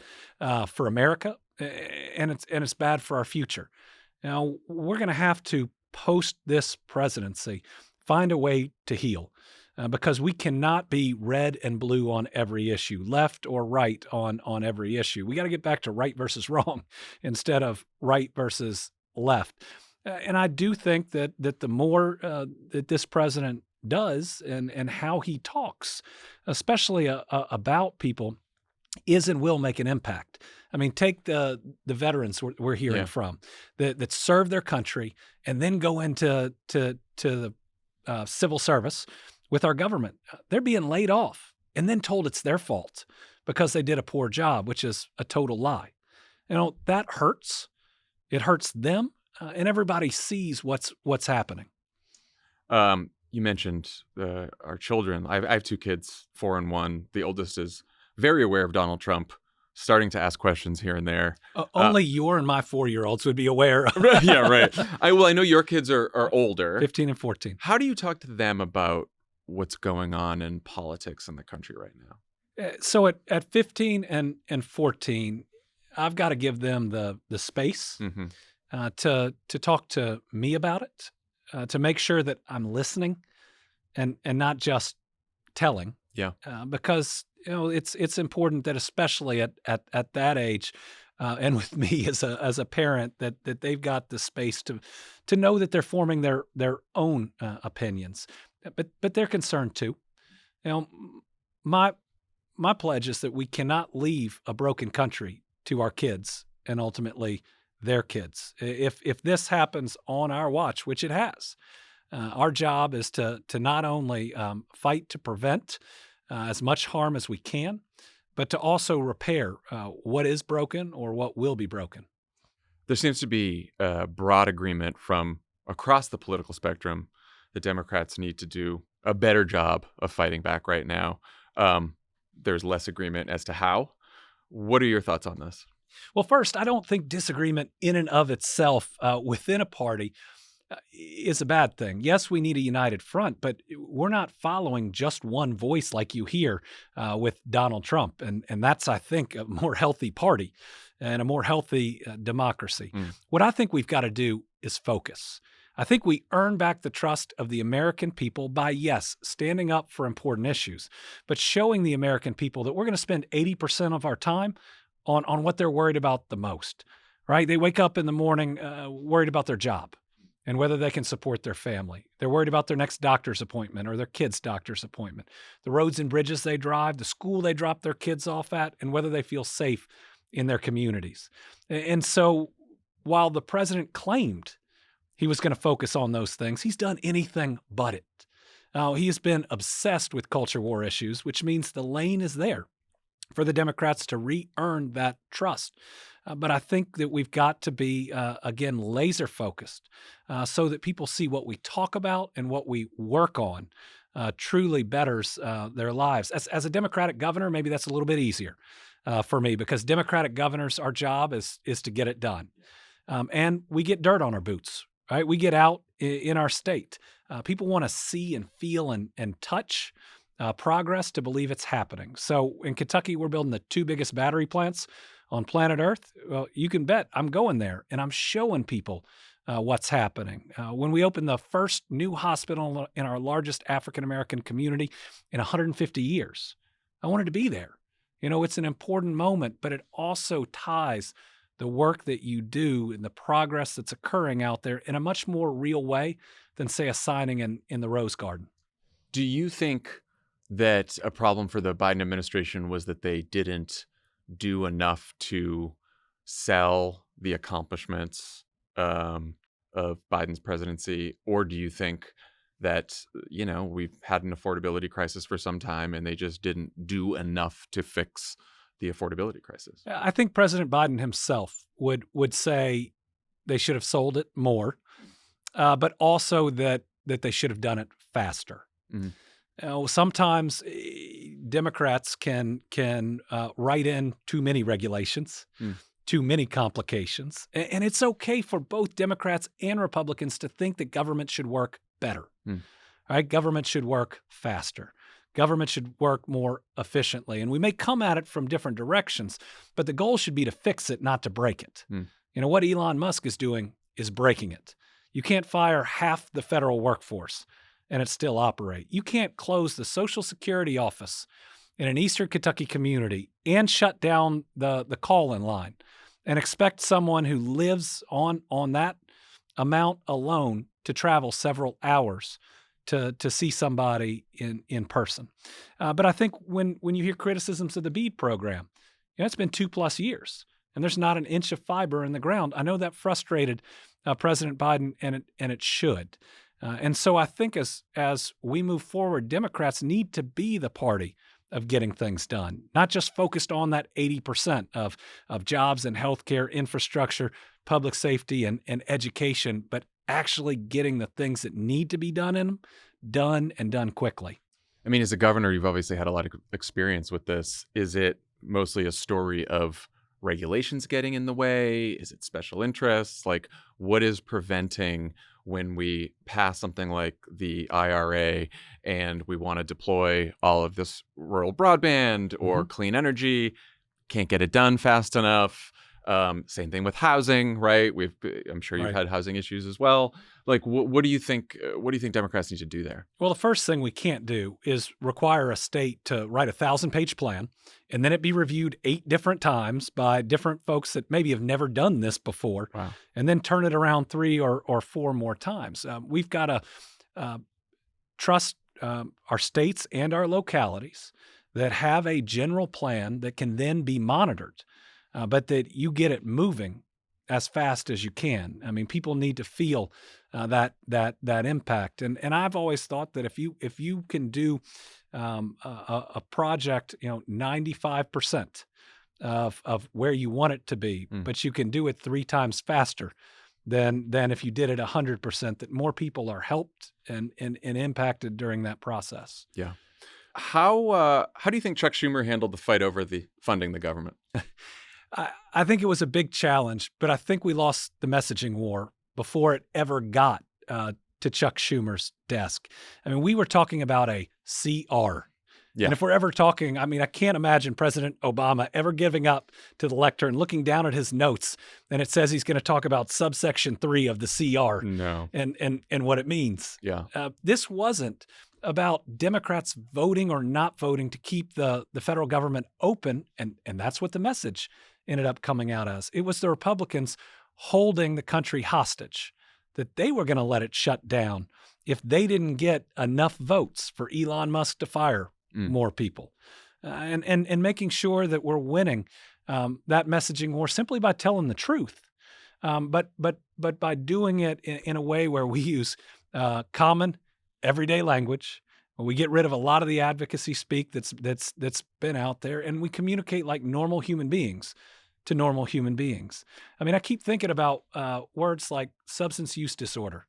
[SPEAKER 9] for America, and it's bad for our future. Now, we're going to have to, post this presidency, find a way to heal. Because we cannot be red and blue on every issue, left or right on every issue. We got to get back to right versus wrong instead of right versus left. And I do think that the more that this president does and how he talks, especially about people, is and will make an impact. I mean, take the veterans we're hearing from that serve their country and then go into the civil service with our government. They're being laid off and then told it's their fault because they did a poor job, which is a total lie. That hurts. It hurts them, and everybody sees what's happening.
[SPEAKER 2] You mentioned our children. I have 2 kids, 4 and 1. The oldest is very aware of Donald Trump, starting to ask questions here and there.
[SPEAKER 9] Only your and my 4-year-olds would be aware of.
[SPEAKER 2] Yeah, right. I know your kids are older.
[SPEAKER 9] 15 and 14.
[SPEAKER 2] How do you talk to them about what's going on in politics in the country right now?
[SPEAKER 9] So at 15 and 14, I've got to give them the space to talk to me about it, to make sure that I'm listening and not just telling.
[SPEAKER 2] Yeah.
[SPEAKER 9] Because it's important that especially at that age, and with me as a parent, that they've got the space to know that they're forming their own opinions. But they're concerned too. My pledge is that we cannot leave a broken country to our kids and ultimately their kids. If this happens on our watch, which it has, our job is to not only fight to prevent as much harm as we can, but to also repair what is broken or what will be broken.
[SPEAKER 2] There seems to be a broad agreement from across the political spectrum that Democrats need to do a better job of fighting back right now. There's less agreement as to how. What are your thoughts on this?
[SPEAKER 9] Well, first, I don't think disagreement in and of itself within a party is a bad thing. Yes, we need a united front, but we're not following just one voice like you hear with Donald Trump. And that's, I think, a more healthy party and a more healthy democracy. What I think we've got to do is focus. I think we earn back the trust of the American people by, yes, standing up for important issues, but showing the American people that we're going to spend 80% of our time on what they're worried about the most, right? They wake up in the morning worried about their job and whether they can support their family. They're worried about their next doctor's appointment or their kid's doctor's appointment, the roads and bridges they drive, the school they drop their kids off at, and whether they feel safe in their communities. And so while the president claimed he was going to focus on those things, he's done anything but it. He has been obsessed with culture war issues, which means the lane is there for the Democrats to re-earn that trust. But I think that we've got to be, again, laser focused so that people see what we talk about and what we work on truly betters their lives. As a Democratic governor, maybe that's a little bit easier for me because Democratic governors, our job is to get it done. And we get dirt on our boots, right? We get out in our state. People want to see and feel and touch progress to believe it's happening. So in Kentucky, we're building the 2 biggest battery plants on planet Earth. Well, you can bet I'm going there and I'm showing people what's happening. When we opened the first new hospital in our largest African-American community in 150 years, I wanted to be there. You know, it's an important moment, but it also ties the work that you do and the progress that's occurring out there in a much more real way than, say, a signing in the Rose Garden.
[SPEAKER 2] Do you think that a problem for the Biden administration was that they didn't do enough to sell the accomplishments of Biden's presidency? Or do you think that, you know, we've had an affordability crisis for some time and they just didn't do enough to fix the affordability crisis?
[SPEAKER 9] I think President Biden himself would say they should have sold it more, but also that they should have done it faster. Sometimes Democrats can write in too many regulations, too many complications, and it's okay for both Democrats and Republicans to think that government should work better. Right? Government should work faster. Government should work more efficiently. And we may come at it from different directions, but the goal should be to fix it, not to break it. You know, what Elon Musk is doing is breaking it. You can't fire half the federal workforce and it still operate. You can't close the Social Security office in an Eastern Kentucky community and shut down the call-in line and expect someone who lives on that amount alone to travel several hours to see somebody in person. But I think when you hear criticisms of the BEAD program, you know, it's been 2+ years and there's not an inch of fiber in the ground. I know that frustrated President Biden, and it should. And so I think as we move forward, Democrats need to be the party of getting things done, not just focused on that 80% of jobs and healthcare, infrastructure, public safety, and education, but actually getting the things that need to be done done quickly.
[SPEAKER 2] I mean, as a governor, you've obviously had a lot of experience with this. Is it mostly a story of regulations getting in the way? Is it special interests? Like, what is preventing when we pass something like the IRA and we want to deploy all of this rural broadband or clean energy, can't get it done fast enough? Same thing with housing, right? I'm sure you've had housing issues as well. Like, what do you think? What do you think Democrats need to do there?
[SPEAKER 9] Well, the first thing we can't do is require a state to write a 1,000-page plan and then it be reviewed 8 different times by different folks that maybe have never done this before, and then turn it around 3 or 4 more times. We've got to trust our states and our localities that have a general plan that can then be monitored. But that you get it moving as fast as you can. I mean, people need to feel that impact. And I've always thought that if you can do a project, 95% of where you want it to be, but you can do it 3 times faster than if you did it 100%, that more people are helped and impacted during that process.
[SPEAKER 2] Yeah. How do you think Chuck Schumer handled the fight over the funding the government?
[SPEAKER 9] I think it was a big challenge, but I think we lost the messaging war before it ever got to Chuck Schumer's desk. I mean, we were talking about a CR.
[SPEAKER 2] Yeah.
[SPEAKER 9] And if we're ever talking, I mean, I can't imagine President Obama ever giving up to the lectern, looking down at his notes, and it says he's going to talk about subsection 3 of the CR
[SPEAKER 2] No.
[SPEAKER 9] and what it means.
[SPEAKER 2] Yeah.
[SPEAKER 9] This wasn't about Democrats voting or not voting to keep the federal government open, and that's what the message ended up coming out as. It was the Republicans holding the country hostage, that they were going to let it shut down if they didn't get enough votes for Elon Musk to fire more people, and making sure that we're winning that messaging war simply by telling the truth, but by doing it in a way where we use common everyday language, where we get rid of a lot of the advocacy speak that's been out there, and we communicate like normal human beings to normal human beings. I mean, I keep thinking about words like substance use disorder.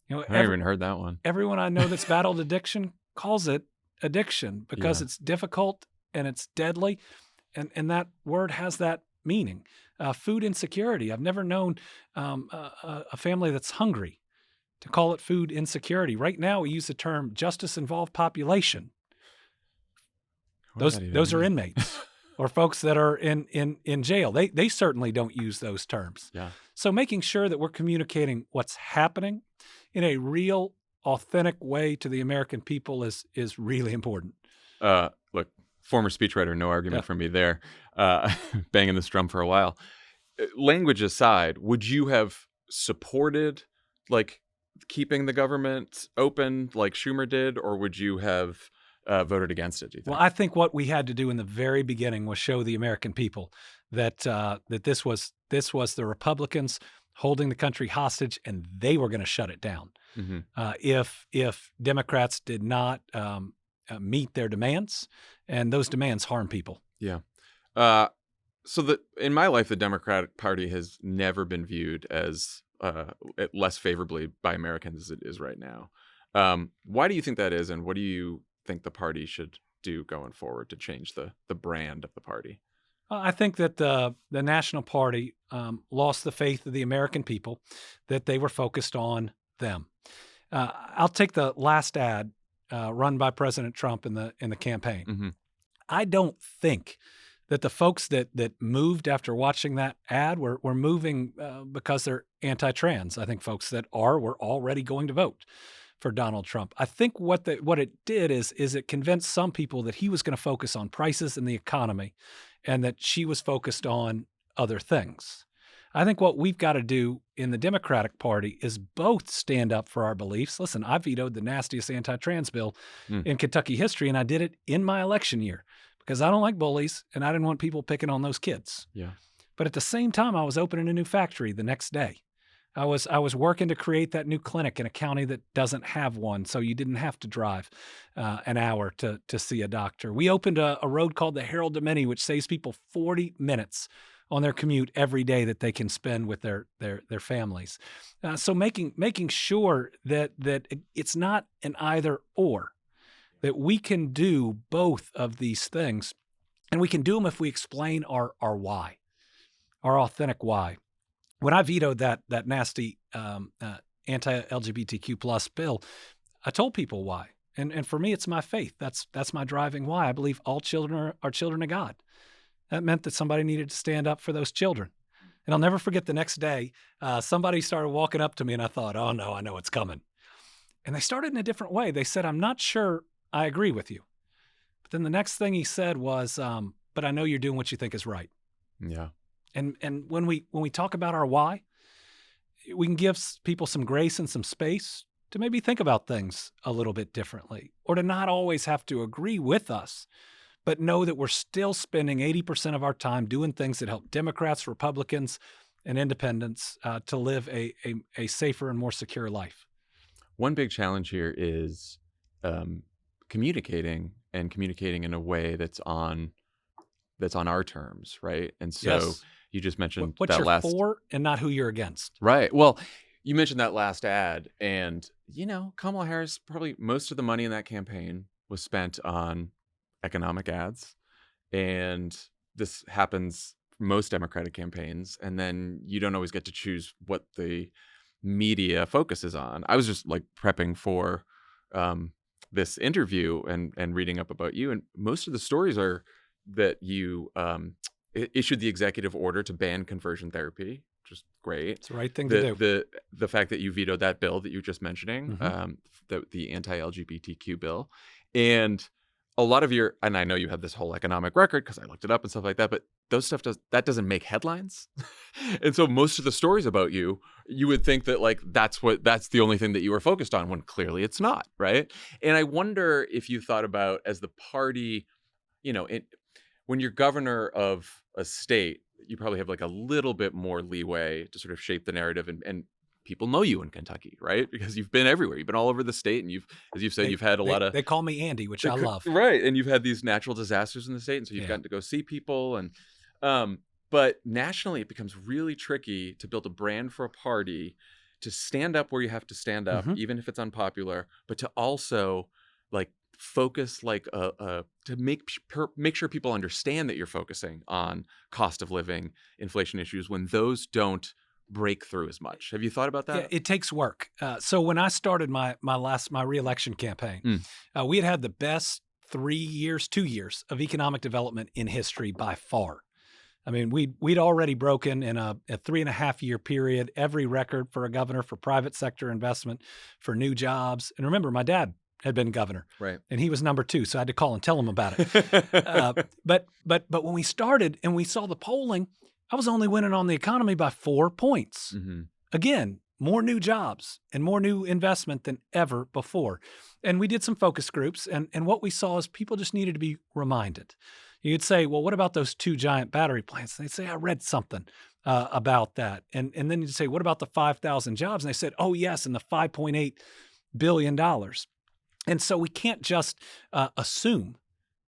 [SPEAKER 9] You know,
[SPEAKER 2] I haven't even heard that one.
[SPEAKER 9] Everyone I know that's battled addiction calls it addiction because it's difficult and it's deadly, and that word has that meaning. Food insecurity. I've never known a family that's hungry to call it food insecurity. Right now, we use the term justice-involved population. Those are inmates or folks that are in jail. They certainly don't use those terms.
[SPEAKER 2] Yeah.
[SPEAKER 9] So making sure that we're communicating what's happening in a real, authentic way to the American people is really important.
[SPEAKER 2] Look, former speechwriter, no argument from me there. Banging this drum for a while. Language aside, would you have supported like keeping the government open like Schumer did, or would you have voted against it, do you think?
[SPEAKER 9] Well, I think what we had to do in the very beginning was show the American people that that this was the Republicans holding the country hostage, and they were going to shut it down. If Democrats did not meet their demands, and those demands harm people.
[SPEAKER 2] Yeah. So in my life, the Democratic Party has never been viewed as less favorably by Americans as it is right now. Why do you think that is, and what do you think the party should do going forward to change the brand of the party?
[SPEAKER 9] I think that the National Party lost the faith of the American people, that they were focused on them. I'll take the last ad run by President Trump in the campaign. I don't think that the folks that moved after watching that ad were moving because they're anti-trans. I think folks that were already going to vote for Donald Trump. I think what it did is it convinced some people that he was going to focus on prices and the economy, and that she was focused on other things. I think what we've got to do in the Democratic Party is both stand up for our beliefs. Listen, I vetoed the nastiest anti-trans bill in Kentucky history, and I did it in my election year because I don't like bullies, and I didn't want people picking on those kids.
[SPEAKER 2] Yeah.
[SPEAKER 9] But at the same time, I was opening a new factory the next day. I was working to create that new clinic in a county that doesn't have one, so you didn't have to drive an hour to see a doctor. We opened a road called the Harold Domini, which saves people 40 minutes on their commute every day that they can spend with their families. So making sure that it's not an either or, that we can do both of these things, and we can do them if we explain our why, our authentic why. When I vetoed that nasty anti-LGBTQ plus bill, I told people why. And for me, it's my faith. That's my driving why. I believe all children are children of God. That meant that somebody needed to stand up for those children. And I'll never forget the next day, somebody started walking up to me, and I thought, oh no, I know it's coming. And they started in a different way. They said, I'm not sure I agree with you. But then the next thing he said was, but I know you're doing what you think is right.
[SPEAKER 2] Yeah.
[SPEAKER 9] And when we talk about our why, we can give people some grace and some space to maybe think about things a little bit differently, or to not always have to agree with us, but know that we're still spending 80% of our time doing things that help Democrats, Republicans, and independents to live a safer and more secure life.
[SPEAKER 2] One big challenge here is communicating in a way that's on our terms, right? And so
[SPEAKER 9] Yes.
[SPEAKER 2] You just mentioned
[SPEAKER 9] What
[SPEAKER 2] that
[SPEAKER 9] you're
[SPEAKER 2] last
[SPEAKER 9] for and not who you're against.
[SPEAKER 2] Right. Well, you mentioned that last ad, and Kamala Harris, probably most of the money in that campaign was spent on economic ads, and this happens for most Democratic campaigns. And then you don't always get to choose what the media focuses on. I was just like prepping for this interview and reading up about you, and most of the stories are that you issued the executive order to ban conversion therapy, which is great.
[SPEAKER 9] It's the right thing to do.
[SPEAKER 2] The fact that you vetoed that bill that you were just mentioning, the anti-LGBTQ bill, and a lot of your, and I know you have this whole economic record because I looked it up and stuff like that, but that doesn't make headlines. And so most of the stories about you would think that like that's the only thing that you were focused on, when clearly it's not, right? And I wonder if you thought about, as the party, when you're governor of a state, you probably have like a little bit more leeway to sort of shape the narrative, and people know you in Kentucky, right? Because you've been everywhere. You've been all over the state, and as you've said, you've had a lot of...
[SPEAKER 9] They call me Andy, which I love.
[SPEAKER 2] Right, and you've had these natural disasters in the state, and so you've gotten to go see people. And but nationally, it becomes really tricky to build a brand for a party, to stand up where you have to stand up, even if it's unpopular, but to also like focus like to make sure people understand that you're focusing on cost of living, inflation issues, when those don't break through as much. Have you thought about that?
[SPEAKER 9] Yeah, it takes work. So when I started my re-election campaign, we had the best 2 years of economic development in history by far. I mean, we'd already broken in a 3.5-year period every record for a governor for private sector investment, for new jobs. And remember, my dad had been governor,
[SPEAKER 2] right?
[SPEAKER 9] And he was number 2, so I had to call and tell him about it. But when we started and we saw the polling, I was only winning on the economy by 4 points. Again, more new jobs and more new investment than ever before. And we did some focus groups, and what we saw is people just needed to be reminded. You'd say, well, what about those 2 giant battery plants? And they'd say, I read something about that. And then you'd say, what about the 5,000 jobs? And they said, oh, yes, and the $5.8 billion. And so we can't just assume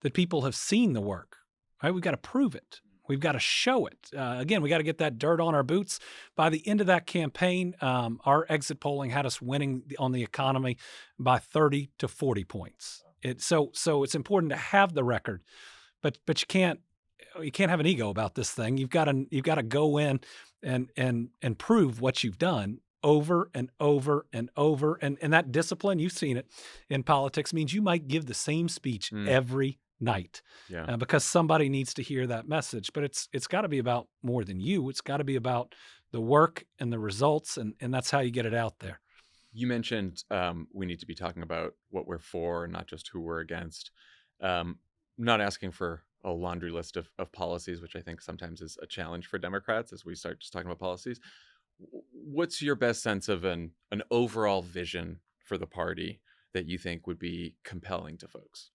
[SPEAKER 9] that people have seen the work, right? We've got to prove it. We've got to show it. Again, we got to get that dirt on our boots. By the end of that campaign, our exit polling had us winning on the economy by 30 to 40 points. So it's important to have the record, but you can't have an ego about this thing. You've got to go in and prove what you've done over and over and over. And that discipline, you've seen it in politics, means you might give the same speech every night, because somebody needs to hear that message. But it's got to be about more than you. It's got to be about the work and the results, and that's how you get it out there.
[SPEAKER 2] You mentioned we need to be talking about what we're for, not just who we're against. Not asking for a laundry list of policies, which I think sometimes is a challenge for Democrats as we start just talking about policies. What's your best sense of an overall vision for the party that you think would be compelling to folks?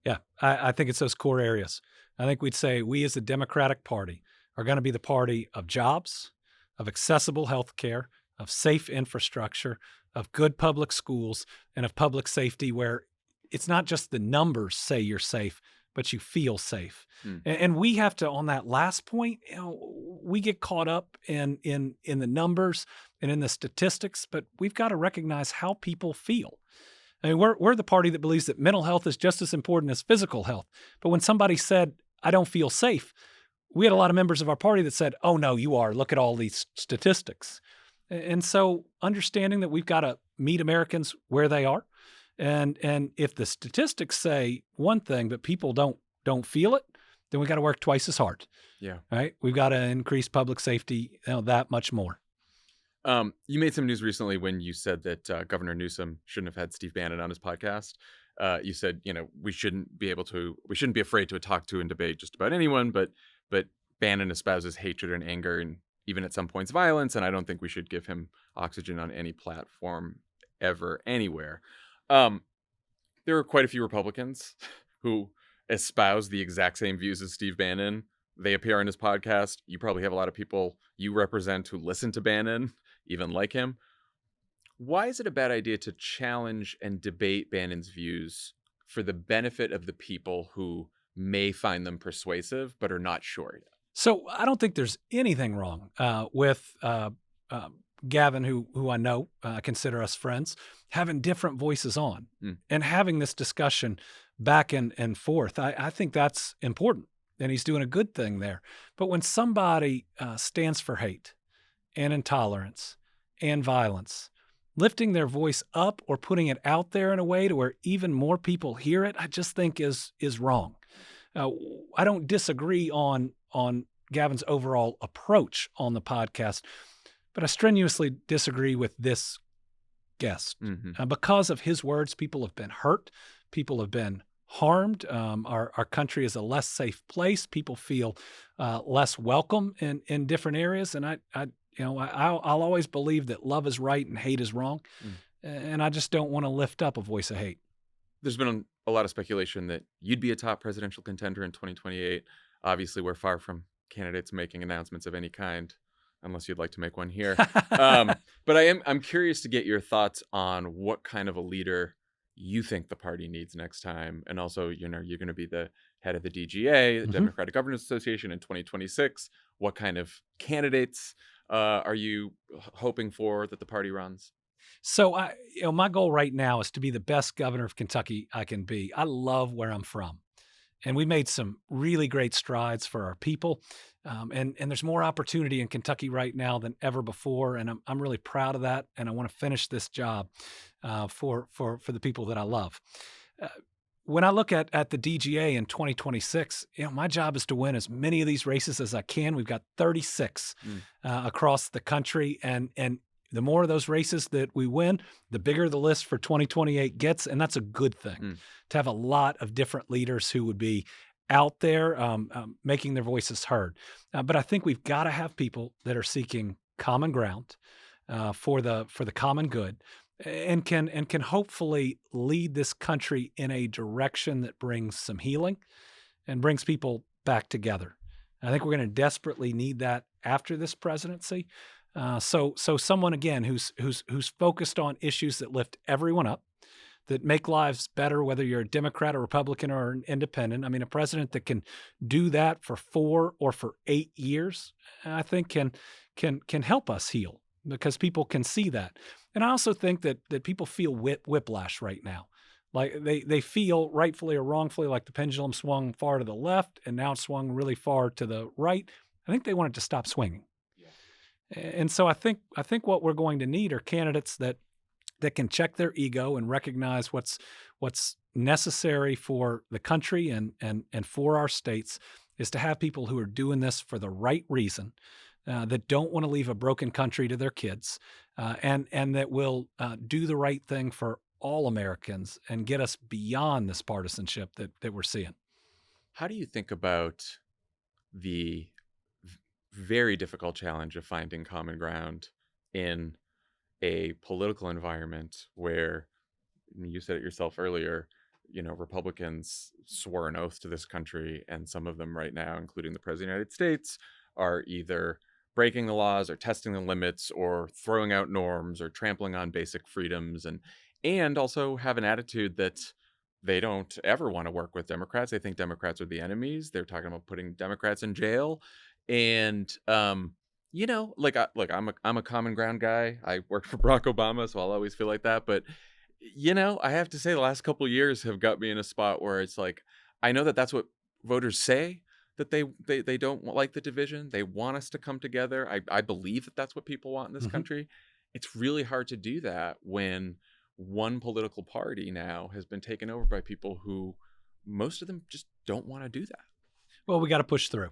[SPEAKER 9] Yeah, I think it's those core areas. I think we'd say we as the Democratic Party are going to be the party of jobs, of accessible health care, of safe infrastructure, of good public schools, and of public safety, where it's not just the numbers say you're safe, but you feel safe. And we have to, on that last point, we get caught up in the numbers and in the statistics, but we've got to recognize how people feel. I mean, we're the party that believes that mental health is just as important as physical health. But when somebody said, I don't feel safe, we had a lot of members of our party that said, oh, no, you are. Look at all these statistics. And so understanding that we've got to meet Americans where they are. And if the statistics say one thing, but people don't feel it, then we got to work twice as hard.
[SPEAKER 2] Yeah.
[SPEAKER 9] Right. We've got to increase public safety that much more.
[SPEAKER 2] You made some news recently when you said that Governor Newsom shouldn't have had Steve Bannon on his podcast. You said, we shouldn't be afraid to talk to and debate just about anyone, but Bannon espouses hatred and anger and even at some points violence, and I don't think we should give him oxygen on any platform ever, anywhere. There are quite a few Republicans who espouse the exact same views as Steve Bannon. They appear on his podcast. You probably have a lot of people you represent who listen to Bannon, even like him. Why is it a bad idea to challenge and debate Bannon's views for the benefit of the people who may find them persuasive but are not sure yet?
[SPEAKER 9] So I don't think there's anything wrong with Gavin, who I know, consider us friends, having different voices on and having this discussion back and forth. I think that's important, and he's doing a good thing there. But when somebody stands for hate and intolerance and violence. Lifting their voice up or putting it out there in a way to where even more people hear it, I just think is wrong. I don't disagree on Gavin's overall approach on the podcast, but I strenuously disagree with this guest. Because of his words, people have been hurt. People have been harmed. Our country is a less safe place. People feel less welcome in different areas. And I'll always believe that love is right and hate is wrong. And I just don't want to lift up a voice of hate.
[SPEAKER 2] There's been a lot of speculation that you'd be a top presidential contender in 2028. Obviously, we're far from candidates making announcements of any kind, unless you'd like to make one here. But I'm curious to get your thoughts on what kind of a leader you think the party needs next time. And also, you're going to be the head of the DGA, the Democratic Governors Association, in 2026. What kind of candidates are you hoping for that the party runs?
[SPEAKER 9] So my goal right now is to be the best governor of Kentucky I can be. I love where I'm from. And we made some really great strides for our people. And there's more opportunity in Kentucky right now than ever before. And I'm really proud of that. And I want to finish this job for the people that I love. When I look at the DGA in 2026, my job is to win as many of these races as I can. We've got 36 across the country. And the more of those races that we win, the bigger the list for 2028 gets. And that's a good thing, to have a lot of different leaders who would be out there making their voices heard. But I think we've got to have people that are seeking common ground for the common good and can hopefully lead this country in a direction that brings some healing and brings people back together. I think we're going to desperately need that after this presidency. So someone, again, who's focused on issues that lift everyone up, that make lives better, whether you're a Democrat or Republican or an independent. I mean, a president that can do that for 4 or for 8 years, I think can help us heal, because people can see that. And I also think that people feel whiplash right now. Like they feel, rightfully or wrongfully, like the pendulum swung far to the left and now it swung really far to the right. I think they want it to stop swinging. And so I think what we're going to need are candidates that can check their ego and recognize what's necessary for the country and for our states, is to have people who are doing this for the right reason, that don't want to leave a broken country to their kids, and that will do the right thing for all Americans and get us beyond this partisanship that we're seeing.
[SPEAKER 2] How do you think about the very difficult challenge of finding common ground in a political environment where, you said it yourself earlier, Republicans swore an oath to this country, and some of them right now, including the President of the United States, are either breaking the laws or testing the limits or throwing out norms or trampling on basic freedoms, and also have an attitude that they don't ever want to work with Democrats. They think Democrats are the enemies. They're talking about putting Democrats in jail. And, I'm a common ground guy. I worked for Barack Obama, so I'll always feel like that. But, I have to say the last couple of years have got me in a spot where it's like, I know that that's what voters say, that they don't like the division. They want us to come together. I believe that that's what people want in this country. It's really hard to do that when one political party now has been taken over by people who, most of them, just don't want to do that.
[SPEAKER 9] Well, we got to push through.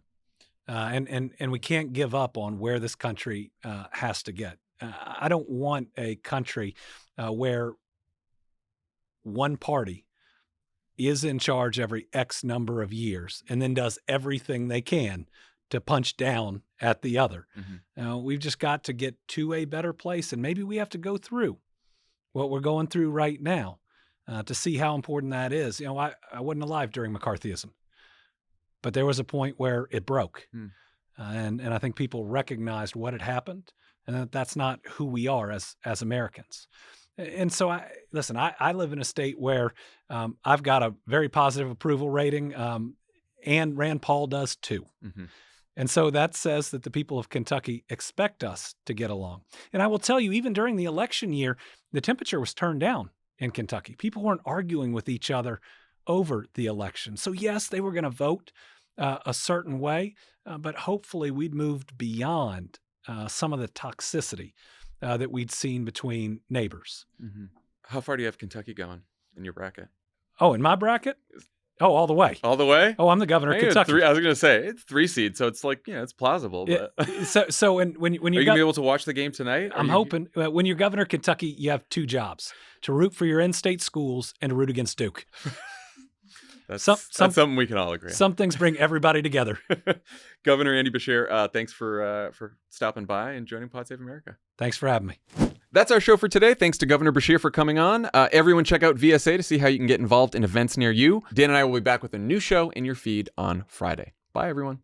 [SPEAKER 9] And we can't give up on where this country has to get. I don't want a country where one party is in charge every X number of years and then does everything they can to punch down at the other. We've just got to get to a better place, and maybe we have to go through what we're going through right now to see how important that is. I wasn't alive during McCarthyism, but there was a point where it broke. And I think people recognized what had happened, and that's not who we are as Americans. And so I live in a state where I've got a very positive approval rating, and Rand Paul does too. And so that says that the people of Kentucky expect us to get along. And I will tell you, even during the election year, the temperature was turned down in Kentucky. People weren't arguing with each other over the election. So yes, they were going to vote a certain way, but hopefully we'd moved beyond some of the toxicity that we'd seen between neighbors.
[SPEAKER 2] Mm-hmm. How far do you have Kentucky going in your bracket?
[SPEAKER 9] Oh, in my bracket? Oh, all the way.
[SPEAKER 2] All the way?
[SPEAKER 9] Oh, I'm the governor of Kentucky.
[SPEAKER 2] I was going to say, it's 3 seed, so it's like, it's plausible. But
[SPEAKER 9] So when
[SPEAKER 2] are you going to be able to watch the game tonight?
[SPEAKER 9] I'm hoping. When you're governor of Kentucky, you have 2 jobs: to root for your in-state schools and to root against Duke.
[SPEAKER 2] That's something we can all agree on.
[SPEAKER 9] Some things bring everybody together.
[SPEAKER 2] Governor Andy Beshear, thanks for stopping by and joining Pod Save America.
[SPEAKER 9] Thanks for having me.
[SPEAKER 2] That's our show for today. Thanks to Governor Beshear for coming on. Everyone check out VSA to see how you can get involved in events near you. Dan and I will be back with a new show in your feed on Friday. Bye, everyone.